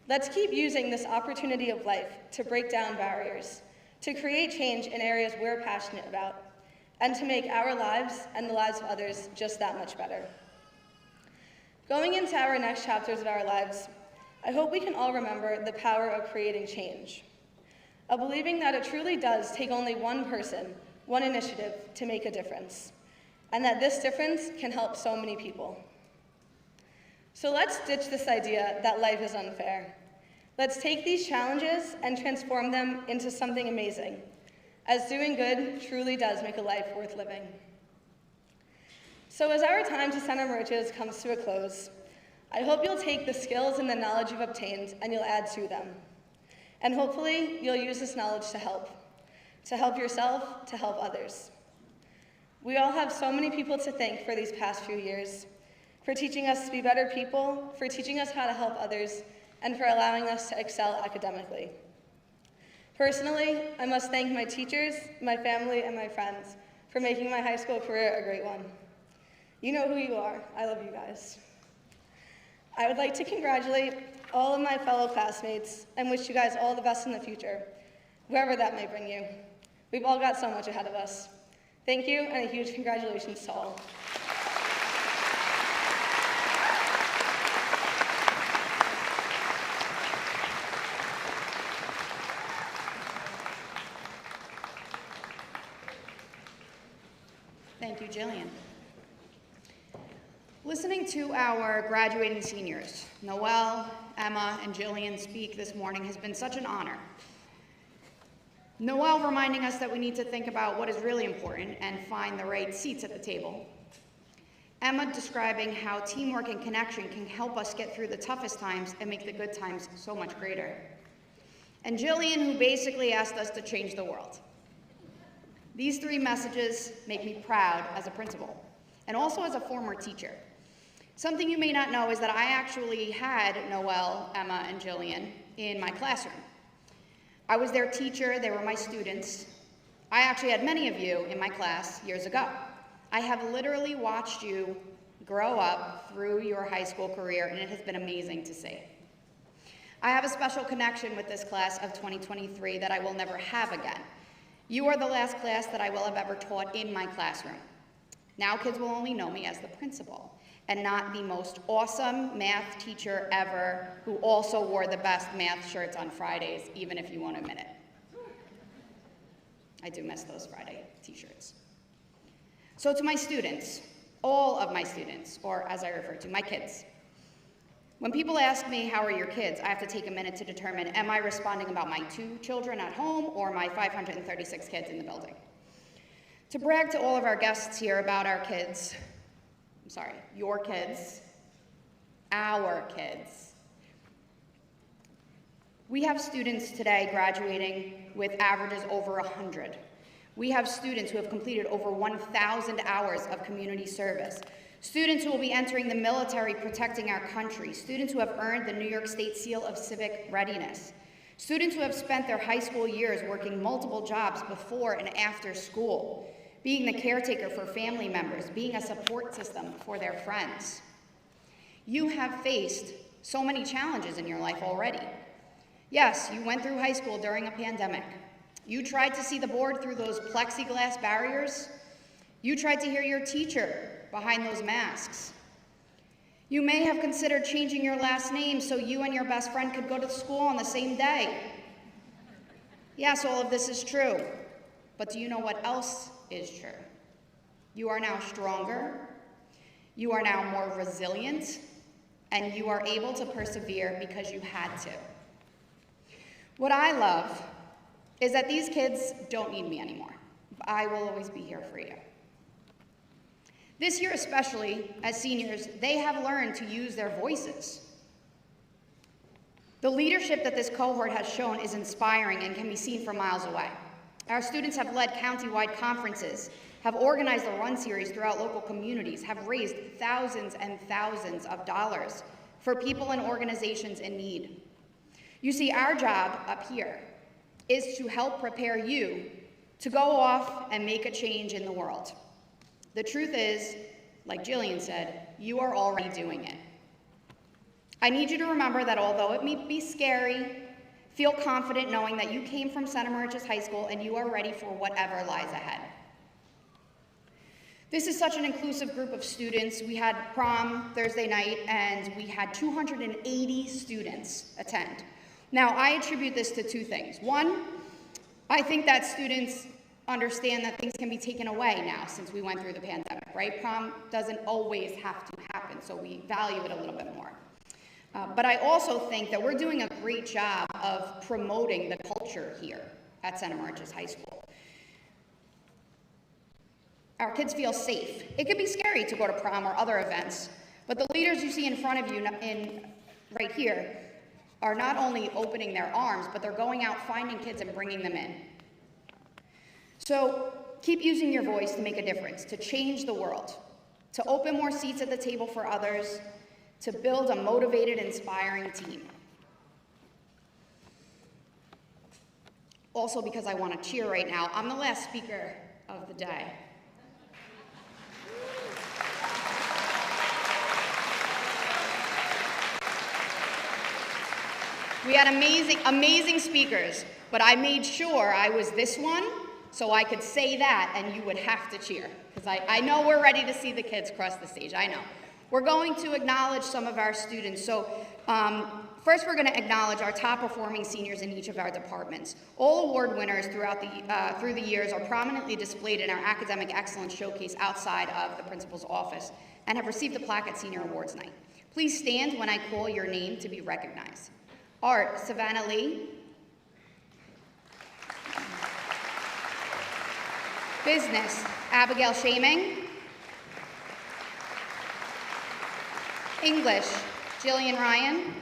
Let's keep using this opportunity of life to break down barriers, to create change in areas we're passionate about, and to make our lives and the lives of others just that much better. Going into our next chapters of our lives, I hope we can all remember the power of creating change, of believing that it truly does take only one person, one initiative to make a difference, and that this difference can help so many people. So let's ditch this idea that life is unfair. Let's take these challenges and transform them into something amazing, as doing good truly does make a life worth living. So as our time to Center Moriches comes to a close, I hope you'll take the skills and the knowledge you've obtained and you'll add to them. And hopefully you'll use this knowledge to help yourself, to help others. We all have so many people to thank for these past few years, for teaching us to be better people, for teaching us how to help others, and for allowing us to excel academically. Personally, I must thank my teachers, my family, and my friends for making my high school career a great one. You know who you are. I love you guys. I would like to congratulate all of my fellow classmates and wish you guys all the best in the future, wherever that may bring you. We've all got so much ahead of us. Thank you, and a huge congratulations to all. Thank you, Jillian. Listening to our graduating seniors, Noelle, Emma, and Jillian speak this morning has been such an honor. Noelle reminding us that we need to think about what is really important and find the right seats at the table. Emma describing how teamwork and connection can help us get through the toughest times and make the good times so much greater. And Jillian, who basically asked us to change the world. These three messages make me proud as a principal and also as a former teacher. Something you may not know is that I actually had Noelle, Emma, and Jillian in my classroom. I was their teacher, they were my students. I actually had many of you in my class years ago. I have literally watched you grow up through your high school career, and it has been amazing to see. I have a special connection with this class of 2023 that I will never have again. You are the last class that I will have ever taught in my classroom. Now kids will only know me as the principal, and not the most awesome math teacher ever who also wore the best math shirts on Fridays, even if you won't admit it. I do miss those Friday t-shirts. So to my students, all of my students, or as I refer to, my kids. When people ask me, how are your kids, I have to take a minute to determine, am I responding about my 2 children at home or my 536 kids in the building? To brag to all of our guests here about our kids, I'm sorry, your kids, our kids. We have students today graduating with averages over 100. We have students who have completed over 1,000 hours of community service. Students who will be entering the military protecting our country. Students who have earned the New York State Seal of Civic Readiness. Students who have spent their high school years working multiple jobs before and after school, being the caretaker for family members, being a support system for their friends. You have faced so many challenges in your life already. Yes, you went through high school during a pandemic. You tried to see the board through those plexiglass barriers. You tried to hear your teacher behind those masks. You may have considered changing your last name so you and your best friend could go to school on the same day. Yes, all of this is true, but do you know what else is true? You are now stronger, you are now more resilient, and you are able to persevere because you had to. What I love is that these kids don't need me anymore. I will always be here for you. This year especially, as seniors, they have learned to use their voices. The leadership that this cohort has shown is inspiring and can be seen from miles away. Our students have led county-wide conferences, have organized a run series throughout local communities, have raised thousands and thousands of dollars for people and organizations in need. You see, our job up here is to help prepare you to go off and make a change in the world. The truth is, like Jillian said, you are already doing it. I need you to remember that although it may be scary, feel confident knowing that you came from Center Moriches High School and you are ready for whatever lies ahead. This is such an inclusive group of students. We had prom Thursday night and we had 280 students attend. Now, I attribute this to 2 things. One, I think that students understand that things can be taken away now since we went through the pandemic, right? Prom doesn't always have to happen, so we value it a little bit more. But I also think that we're doing a great job of promoting the culture here at Center Moriches High School. Our kids feel safe. It can be scary to go to prom or other events, but the leaders you see in front of you right here are not only opening their arms, but they're going out finding kids and bringing them in. So keep using your voice to make a difference, to change the world, to open more seats at the table for others, to build a motivated, inspiring team. Also, because I want to cheer right now, I'm the last speaker of the day. We had amazing speakers, but I made sure I was this one so I could say that and you would have to cheer, because I know we're ready to see the kids cross the stage, I know. We're going to acknowledge some of our students. So first we're going to acknowledge our top performing seniors in each of our departments. All award winners through the years are prominently displayed in our academic excellence showcase outside of the principal's office and have received a plaque at Senior Awards Night. Please stand when I call your name to be recognized. Art, Savannah Lee. Business, Abigail Shaming. English, Jillian Ryan.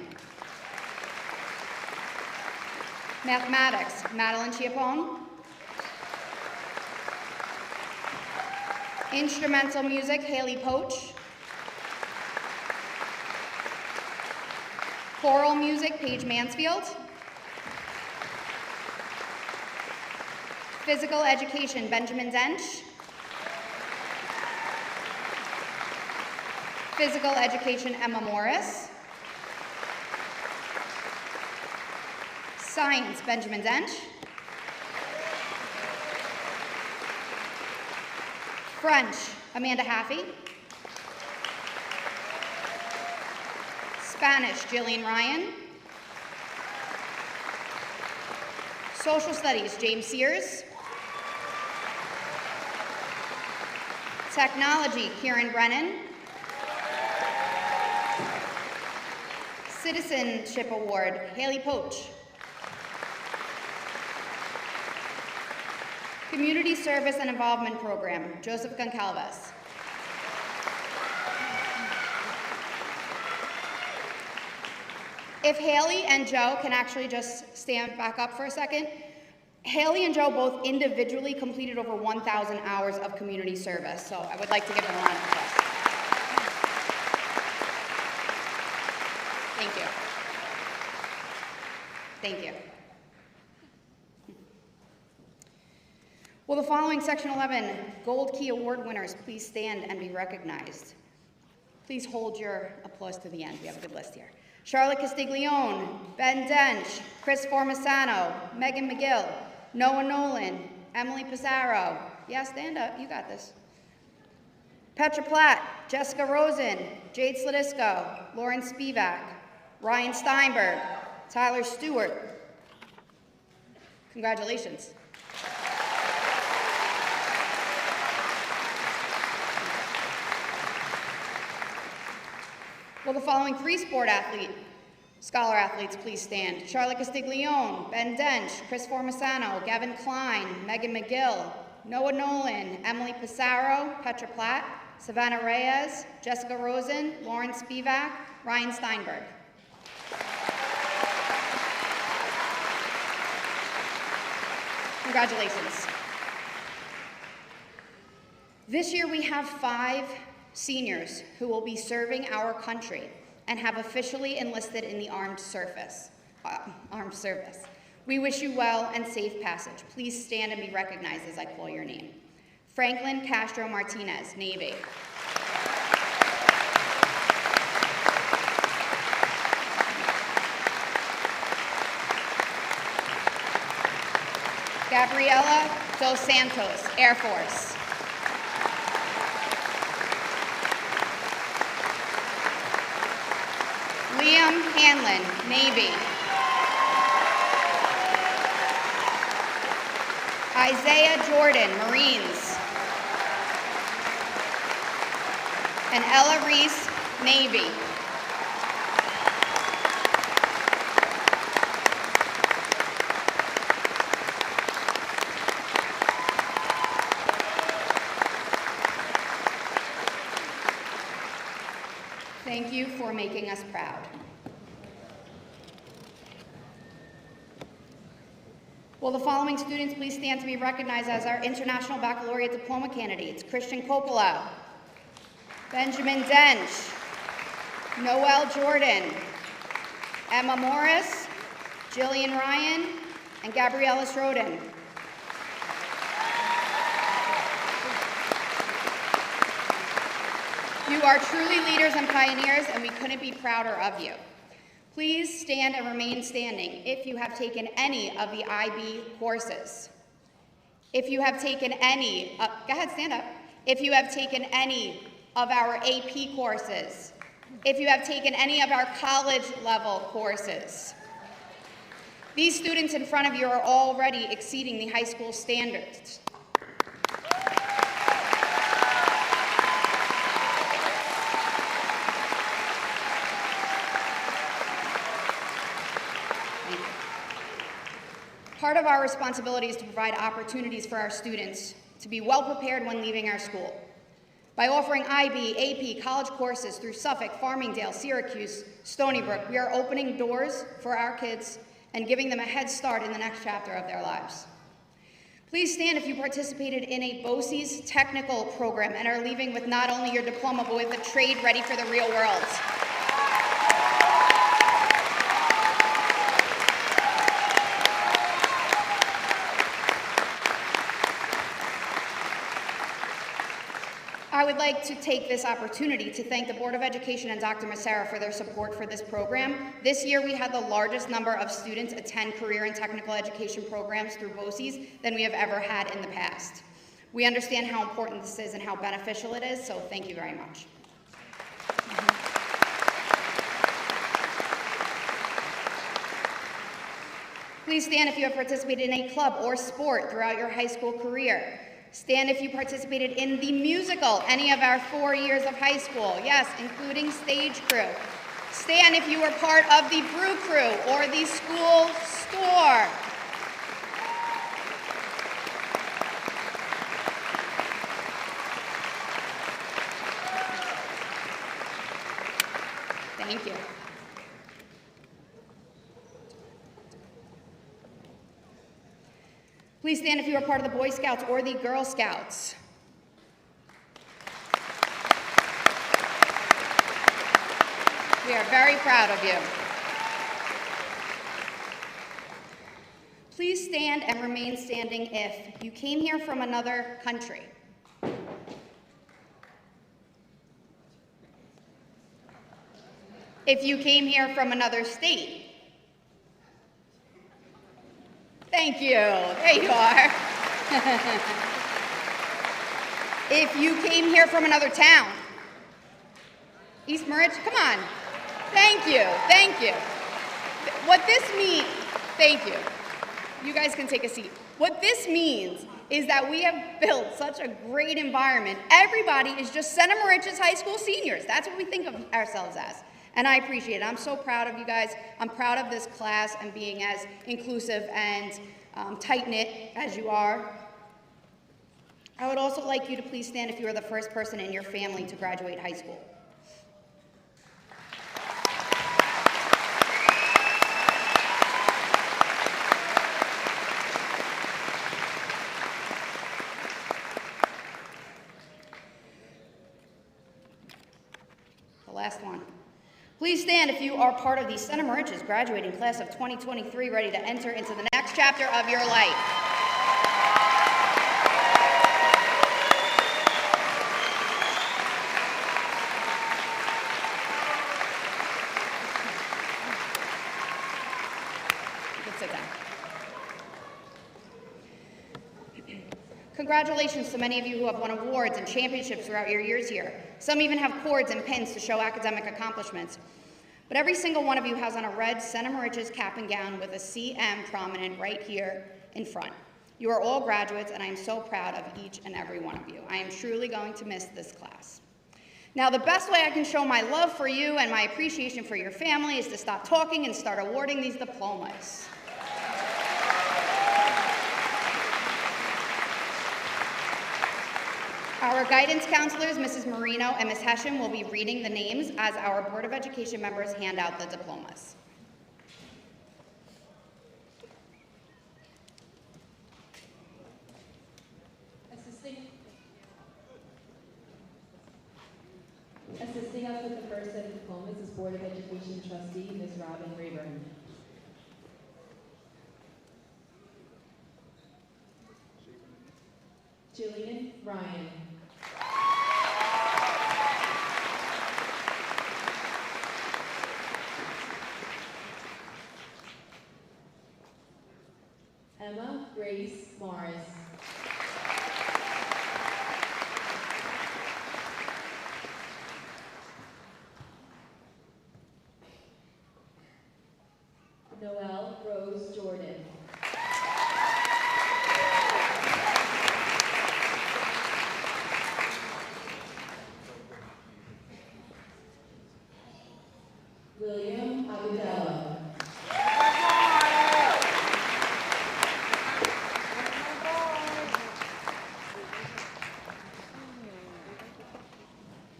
Mathematics, Madeline Chiappone. Instrumental music, Haley Poach. Choral music, Paige Mansfield. Physical education, Benjamin Dench. Physical education, Emma Morris. Science, Benjamin Dench. French, Amanda Haffey. Spanish, Jillian Ryan. Social Studies, James Sears. Technology, Kieran Brennan. Citizenship Award, Haley Poach. Community Service and Involvement Program, Joseph Goncalves. If Haley and Joe can actually just stand back up for a second. Haley and Joe both individually completed over 1,000 hours of community service, so I would like to give them a round of applause. Thank you. Thank you. Will the following Section 11 Gold Key Award winners please stand and be recognized? Please hold your applause to the end. We have a good list here. Charlotte Castiglione, Ben Dench, Chris Formisano, Megan McGill, Noah Nolan, Emily Pizarro. Yeah, stand up. You got this. Petra Platt, Jessica Rosen, Jade Sladisco, Lauren Spivak, Ryan Steinberg, Tyler Stewart. Congratulations. Will the following three scholar athletes please stand? Charlotte Castiglione, Ben Dench, Chris Formisano, Gavin Klein, Megan McGill, Noah Nolan, Emily Pissarro, Petra Platt, Savannah Reyes, Jessica Rosen, Lauren Spivak, Ryan Steinberg. Congratulations. This year we have 5 seniors who will be serving our country and have officially enlisted in the armed service. We wish you well and safe passage. Please stand and be recognized as I call your name. Franklin Castro Martinez, Navy. Gabriela Dos Santos, Air Force. Liam Hanlon, Navy. Isaiah Jordan, Marines. And Ella Reese, Navy. Thank you for making us proud. Will the following students please stand to be recognized as our International Baccalaureate Diploma candidates? Christian Coppola, Benjamin Dench, Noel Jordan, Emma Morris, Jillian Ryan, and Gabriella Schroden. You are truly leaders and pioneers, and we couldn't be prouder of you. Please stand and remain standing if you have taken any of the IB courses. If you have taken any, go ahead, stand up. If you have taken any of our AP courses. If you have taken any of our college level courses. These students in front of you are already exceeding the high school standards. Part of our responsibility is to provide opportunities for our students to be well prepared when leaving our school. By offering IB, AP, college courses through Suffolk, Farmingdale, Syracuse, Stony Brook, we are opening doors for our kids and giving them a head start in the next chapter of their lives. Please stand if you participated in a BOCES technical program and are leaving with not only your diploma, but with a trade ready for the real world. I would like to take this opportunity to thank the Board of Education and Dr. Massara for their support for this program. This year we had the largest number of students attend career and technical education programs through BOCES than we have ever had in the past. We understand how important this is and how beneficial it is, so thank you very much. Please stand if you have participated in a club or sport throughout your high school career. Stand if you participated in the musical any of our 4 years of high school, yes, including stage crew. Stand if you were part of the brew crew or the school store. Thank you. Please stand if you are part of the Boy Scouts or the Girl Scouts. We are very proud of you. Please stand and remain standing if you came here from another country. If you came here from another state. Thank you. There you are. If you came here from another town. East Moriches, come on. Thank you. Thank you. What this means, thank you. You guys can take a seat. What this means is that we have built such a great environment. Everybody is just Center Moriches High School seniors. That's what we think of ourselves as. And I appreciate it. I'm so proud of you guys. I'm proud of this class and being as inclusive and tight-knit as you are. I would also like you to please stand if you are the first person in your family to graduate high school. The last one. Please stand if you are part of the Center Moriches graduating class of 2023, ready to enter into the next chapter of your life. You can sit down. Congratulations to many of you who have won awards and championships throughout your years here. Some even have cords and pins to show academic accomplishments. But every single one of you has on a red Center Moriches cap and gown with a CM prominent right here in front. You are all graduates, and I am so proud of each and every one of you. I am truly going to miss this class. Now, the best way I can show my love for you and my appreciation for your family is to stop talking and start awarding these diplomas. Our guidance counselors, Mrs. Marino and Ms. Hession, will be reading the names as our Board of Education members hand out the diplomas. Assisting us with the first set of diplomas is Board of Education trustee, Ms. Robin Rayburn. Jillian Ryan. Emma Grace Morris. Noelle Rose Jordan. William Agudelo.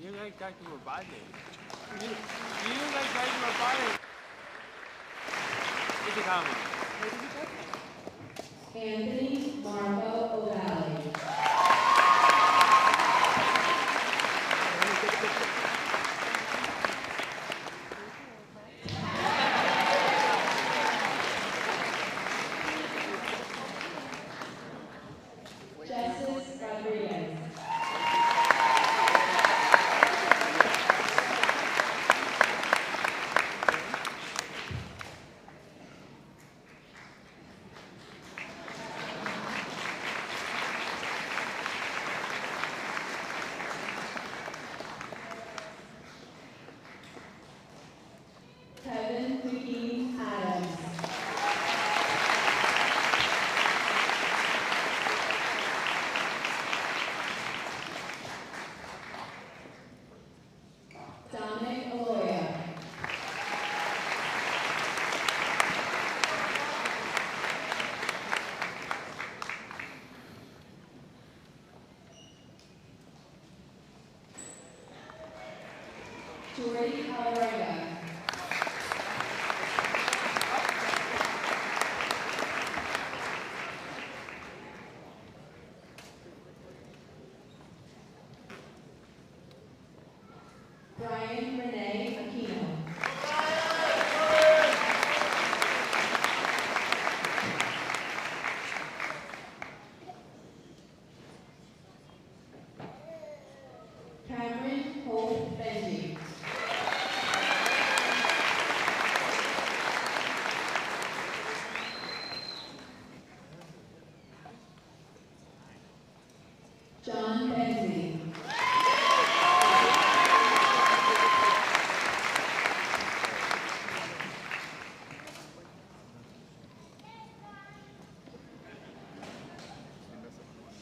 You like that you were buying. You like that you were buying. What's it coming? Anthony Marco O'Valley. Justice Rodriguez. Tori Alvarega. Brian Renee Aquino. Cameron Hope Benji. John Benzie.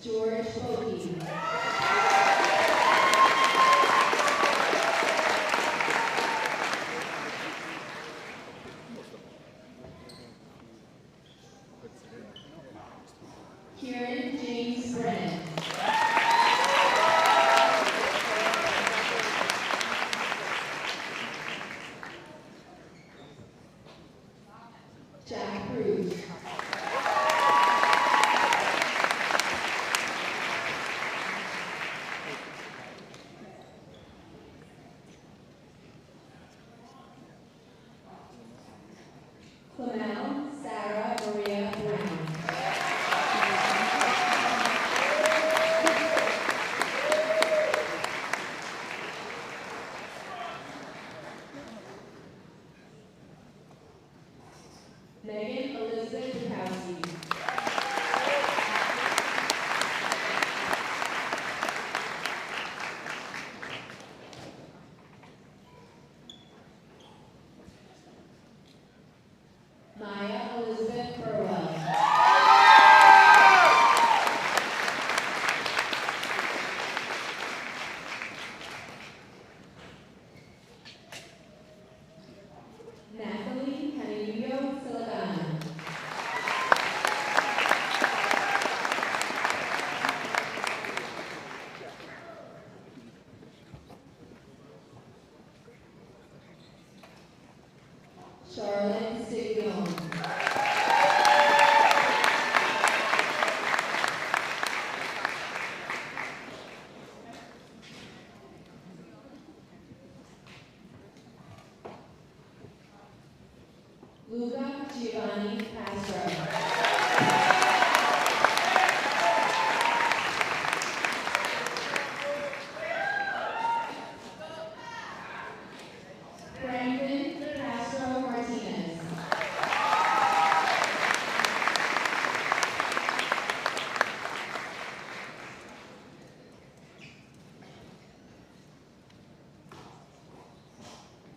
George Bokey. Kieran James Brennan. Jack Cruz. Clemel Sarah Maria Brown. Megan Elizabeth Bukowski. Maya Elizabeth Burwell. Natalie Canillo Silagana. Charlotte Stiglione. Luca Giovanni Castro. Brandon Castro Martinez.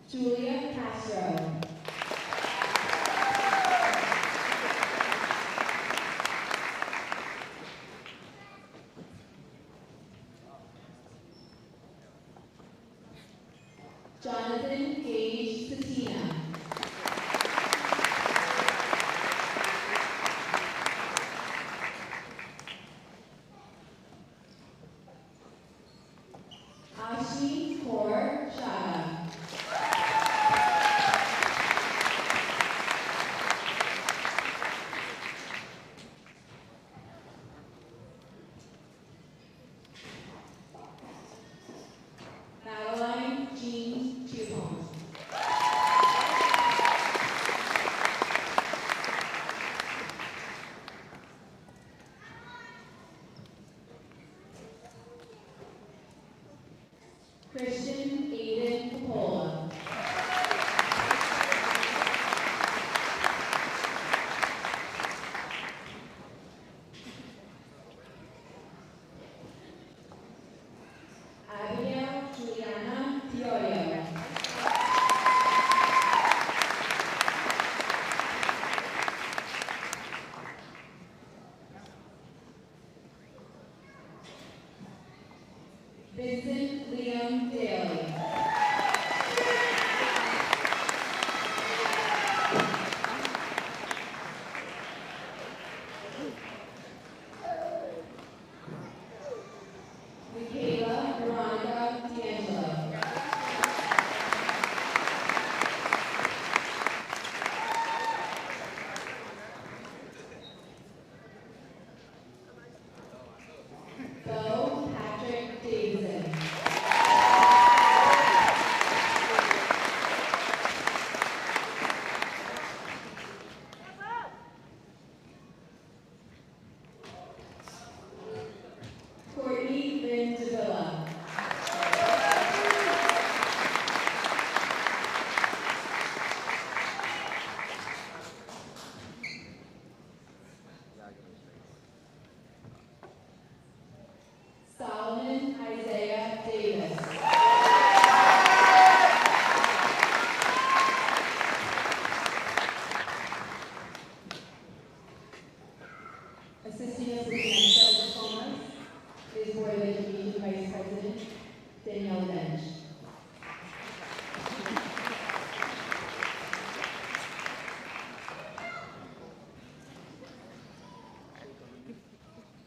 Julia Castro. Jonathan Gage Satina. Ashi Kaur Shada. Madeline Jean Chupon. Christian Aiden Coppola. Abigail Juliana Diorio. Vincent Liam Daly. Michaela Veronica D'Angelo. Danielle Dench.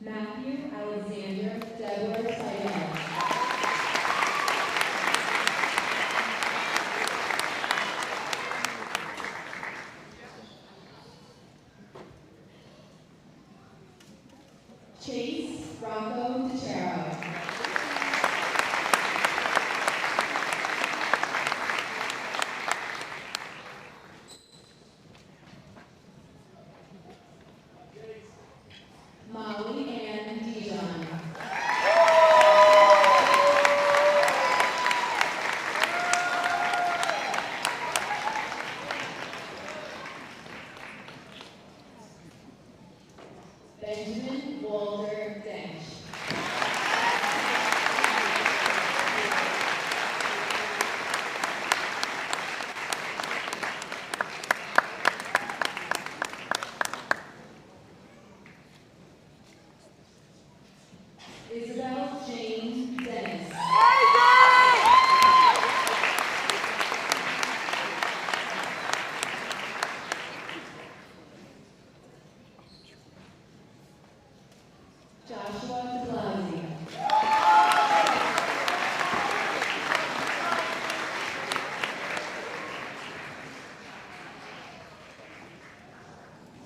Matthew Alexander Deborah Sayed. Chase Rocco DeCero. Molly Ann Dijon. Benjamin Walter Dench. Isabel Jane Dennis. Joshua DeBlasio.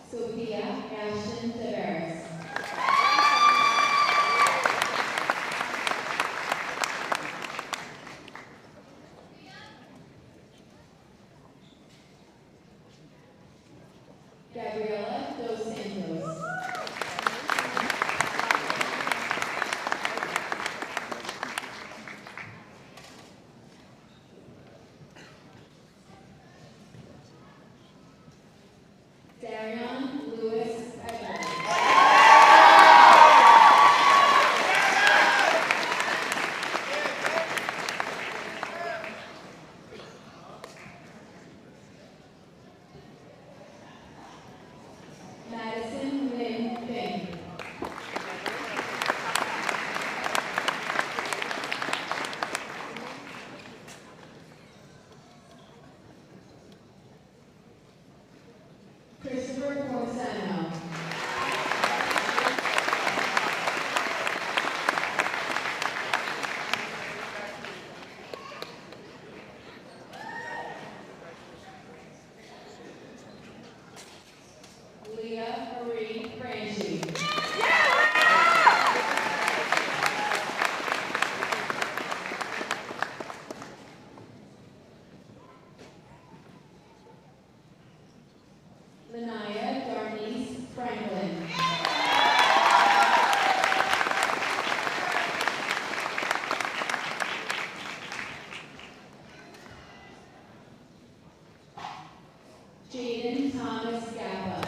Sophia Ashton Tavares. Gabriela Dos Santos. Darion Lewis Edwards. Madison Lynn Fink. Christopher Corsano. Leah Marie Franchi. Lanaya Darnice Franklin. Jaden Thomas Gappa.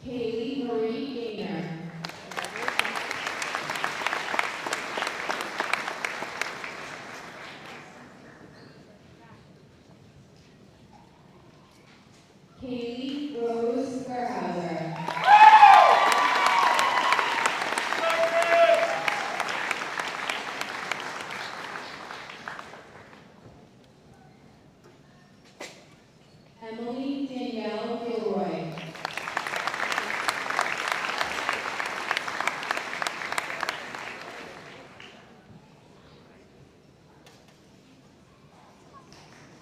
Kaylee Marie Gaynor. Kaylee Rose Gerhauser. Emily Danielle Gilroy.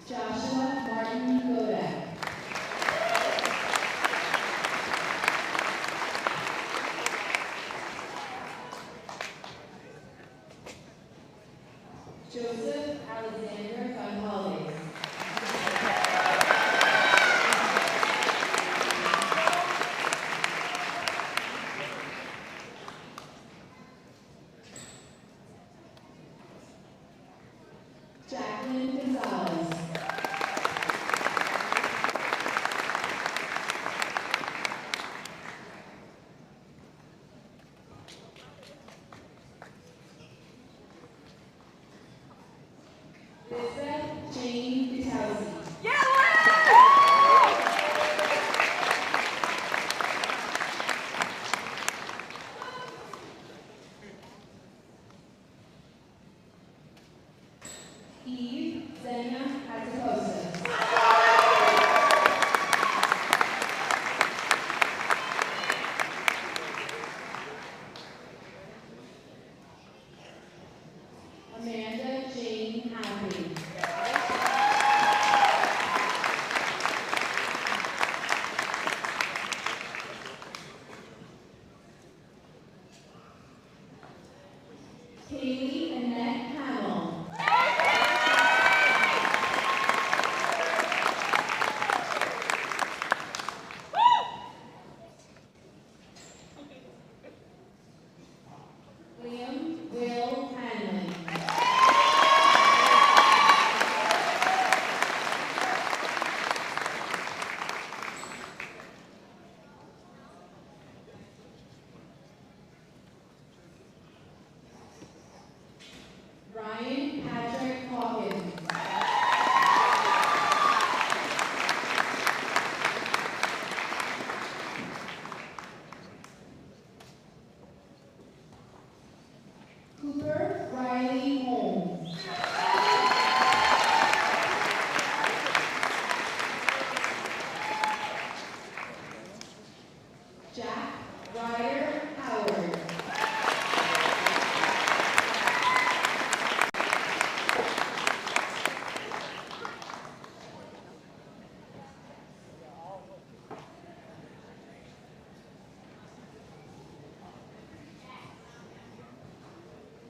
Joshua Martin Kodak. Joseph Alexander Gonzalez.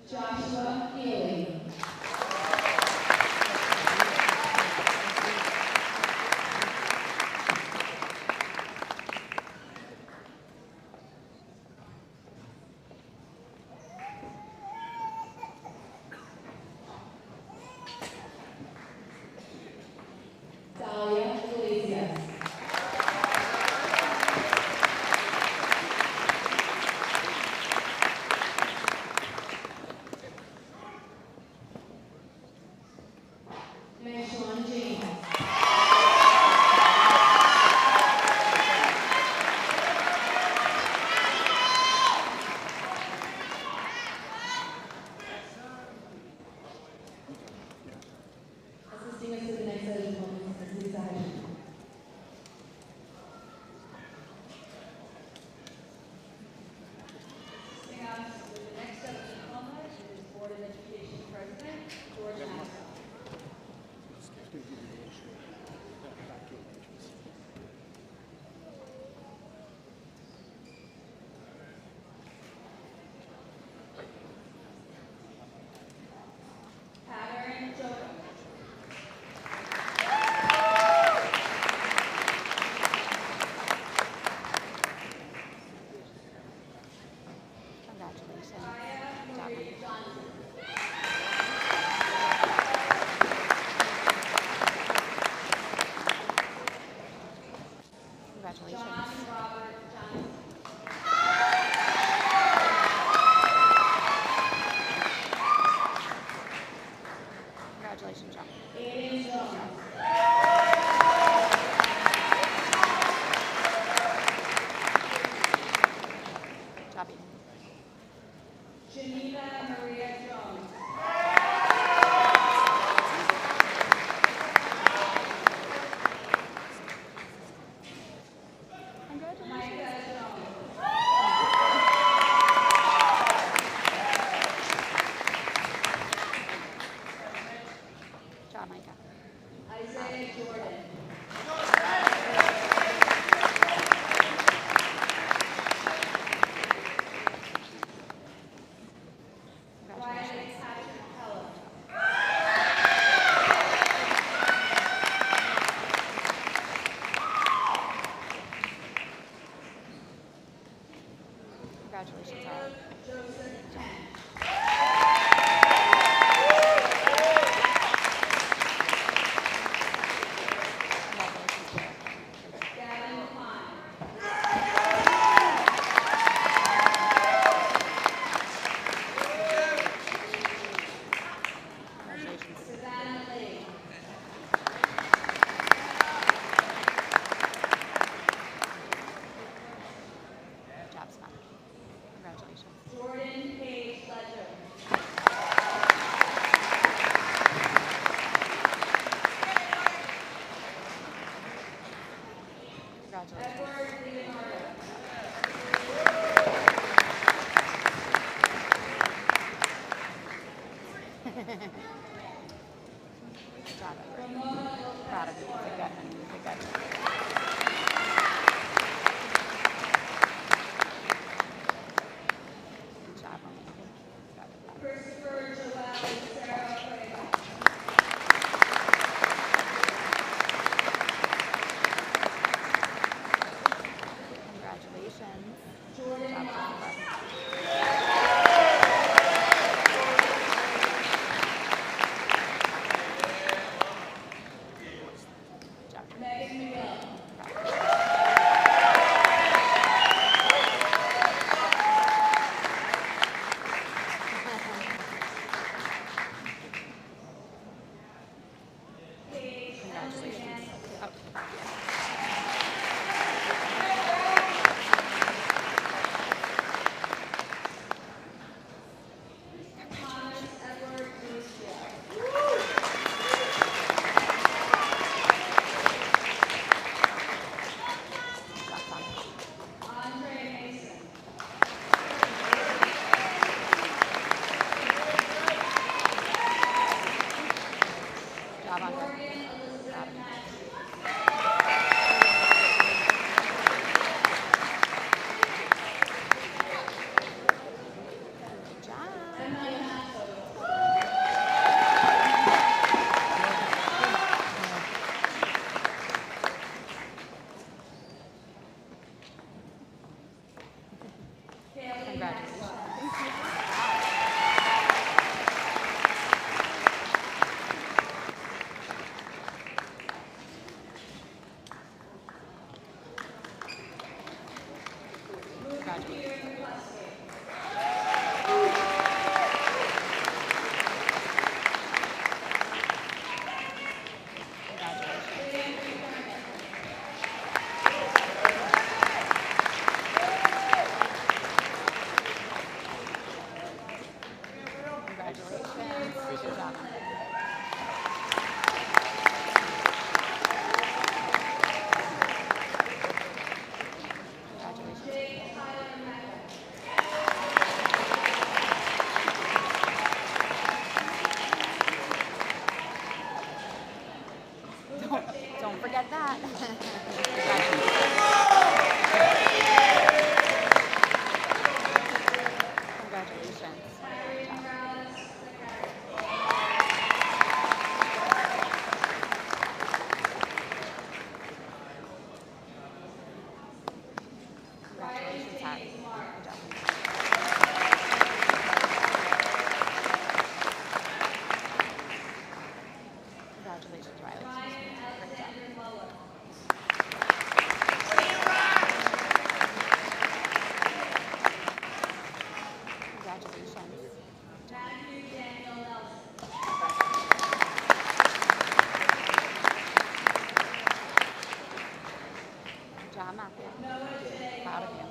Joshua Healy. Dahlia Iglesias. Mayshawn James. Assisting us to the next set of diplomas is Lisa Hedges. Congratulations, John. Aiden Jones. Job, Eden. Geneva Maria Jones. Micah Jones. Job, Micah. Isaiah Jordan. Riley Patrick Keller. Congratulations, Riley. Joseph Penn. Congratulations, Sarah. Gavin Klein. Congratulations. Savannah Lee. Good job, Scott. Congratulations. Jordan Page Ledger. Congratulations. Edward Leonardo. Good job, Edward. Ramona Lopez. Proud of you. You did good, honey. You did good. Good job, honey. Good job, good job. Christopher Joel Sarah Cueva. Congratulations. Jordan Good job, Ross. Christopher. Don't forget that. Congratulations. Congratulations, Harry. Good job. Congratulations, Riley. Great job. Congratulations. Good job, Matthew. Proud of you.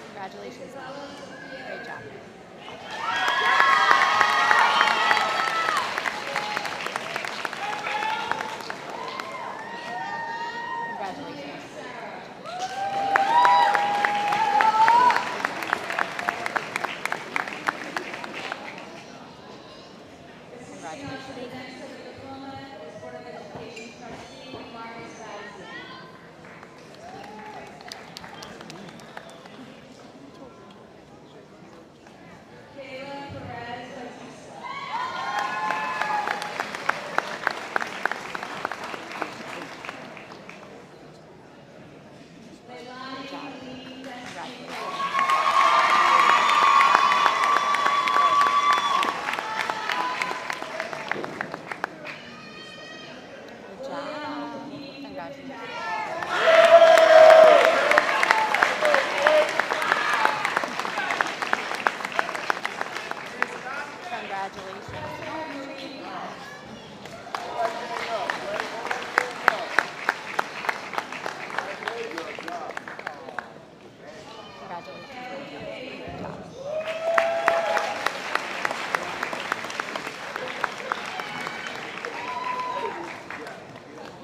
Congratulations, Matthew. Great job. Congratulations. Congratulations. Good job. Congratulations. Good job. Congratulations. Congratulations. Congratulations.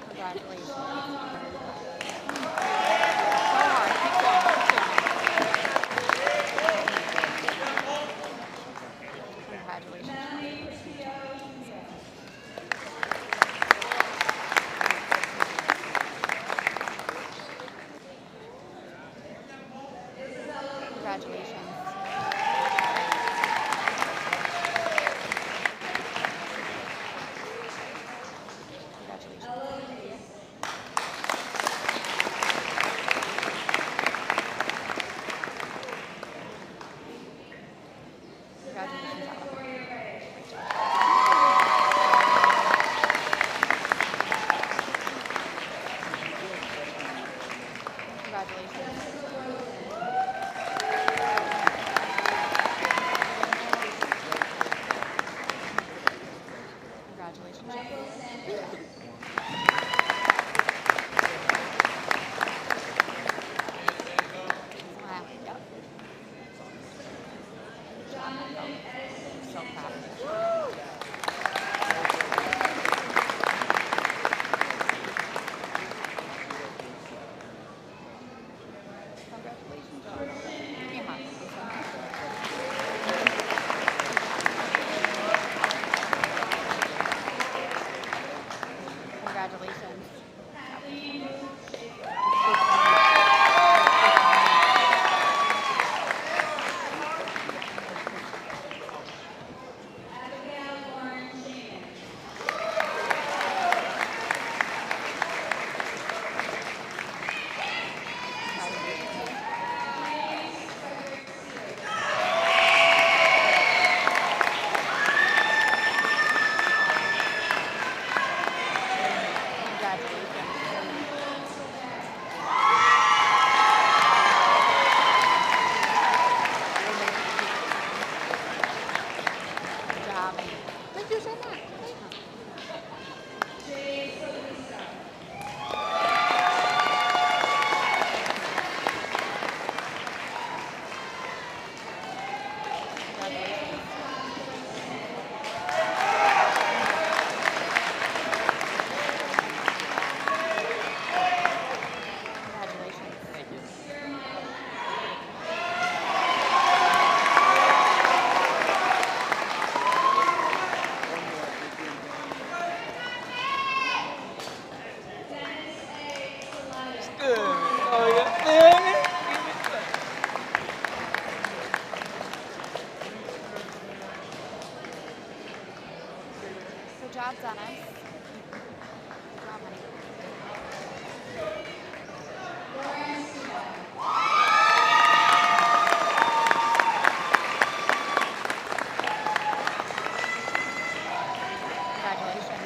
Congratulations. So hard. Keep going. Congratulations. Congratulations. Congratulations, Alex. job, Dennis. Good job, honey. Congratulations.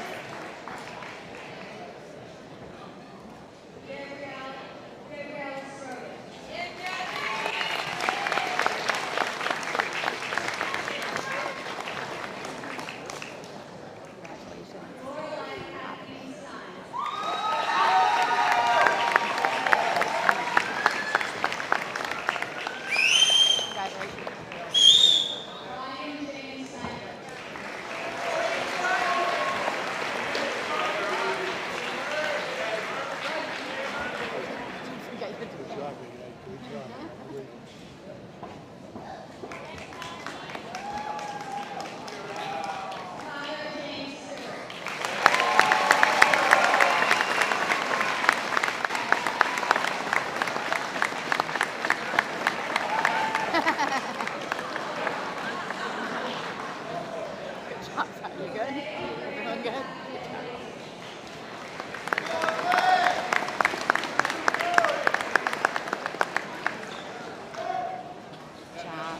You good? Everyone good? Good job.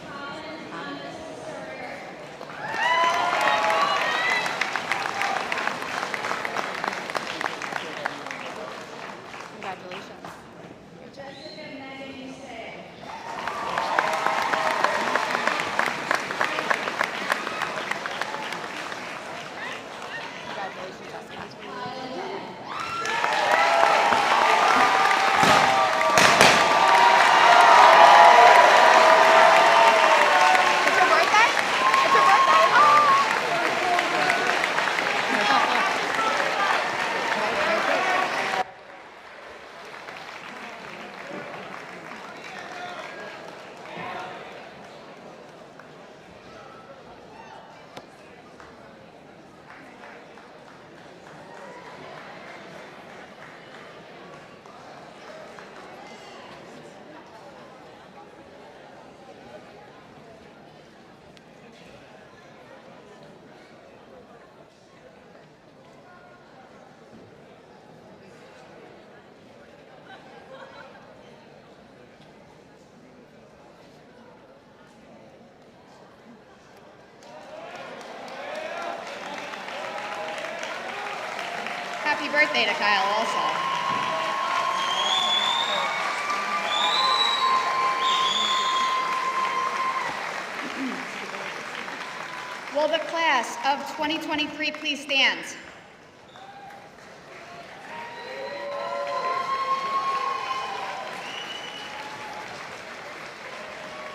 Congratulations. Congratulations, Jessica. It's your birthday? It's your birthday? Happy birthday to Kyle also. Will the class of 2023 please stand?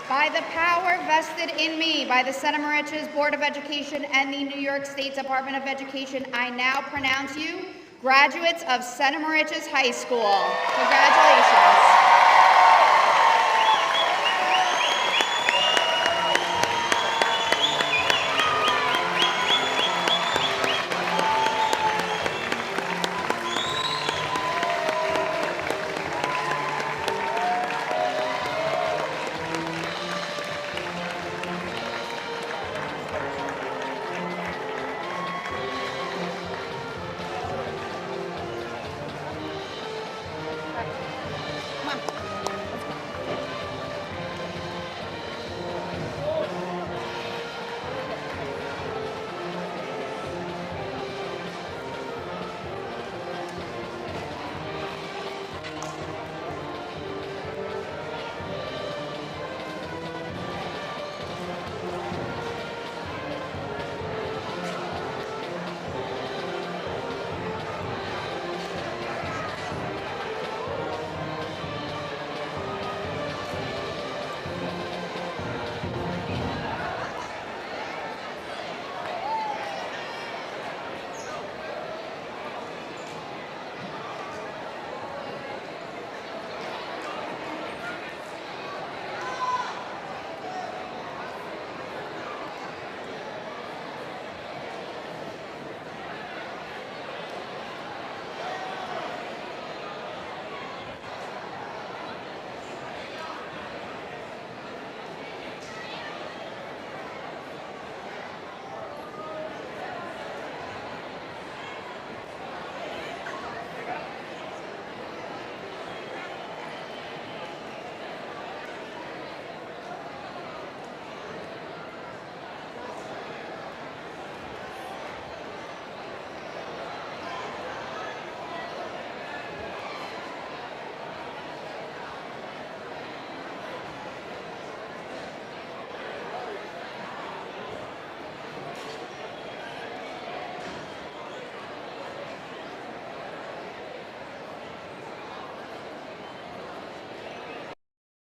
By the power vested in me by the Center Moriches Board of Education and the New York State Department of Education, I now pronounce you graduates of Center Moriches High School. Congratulations.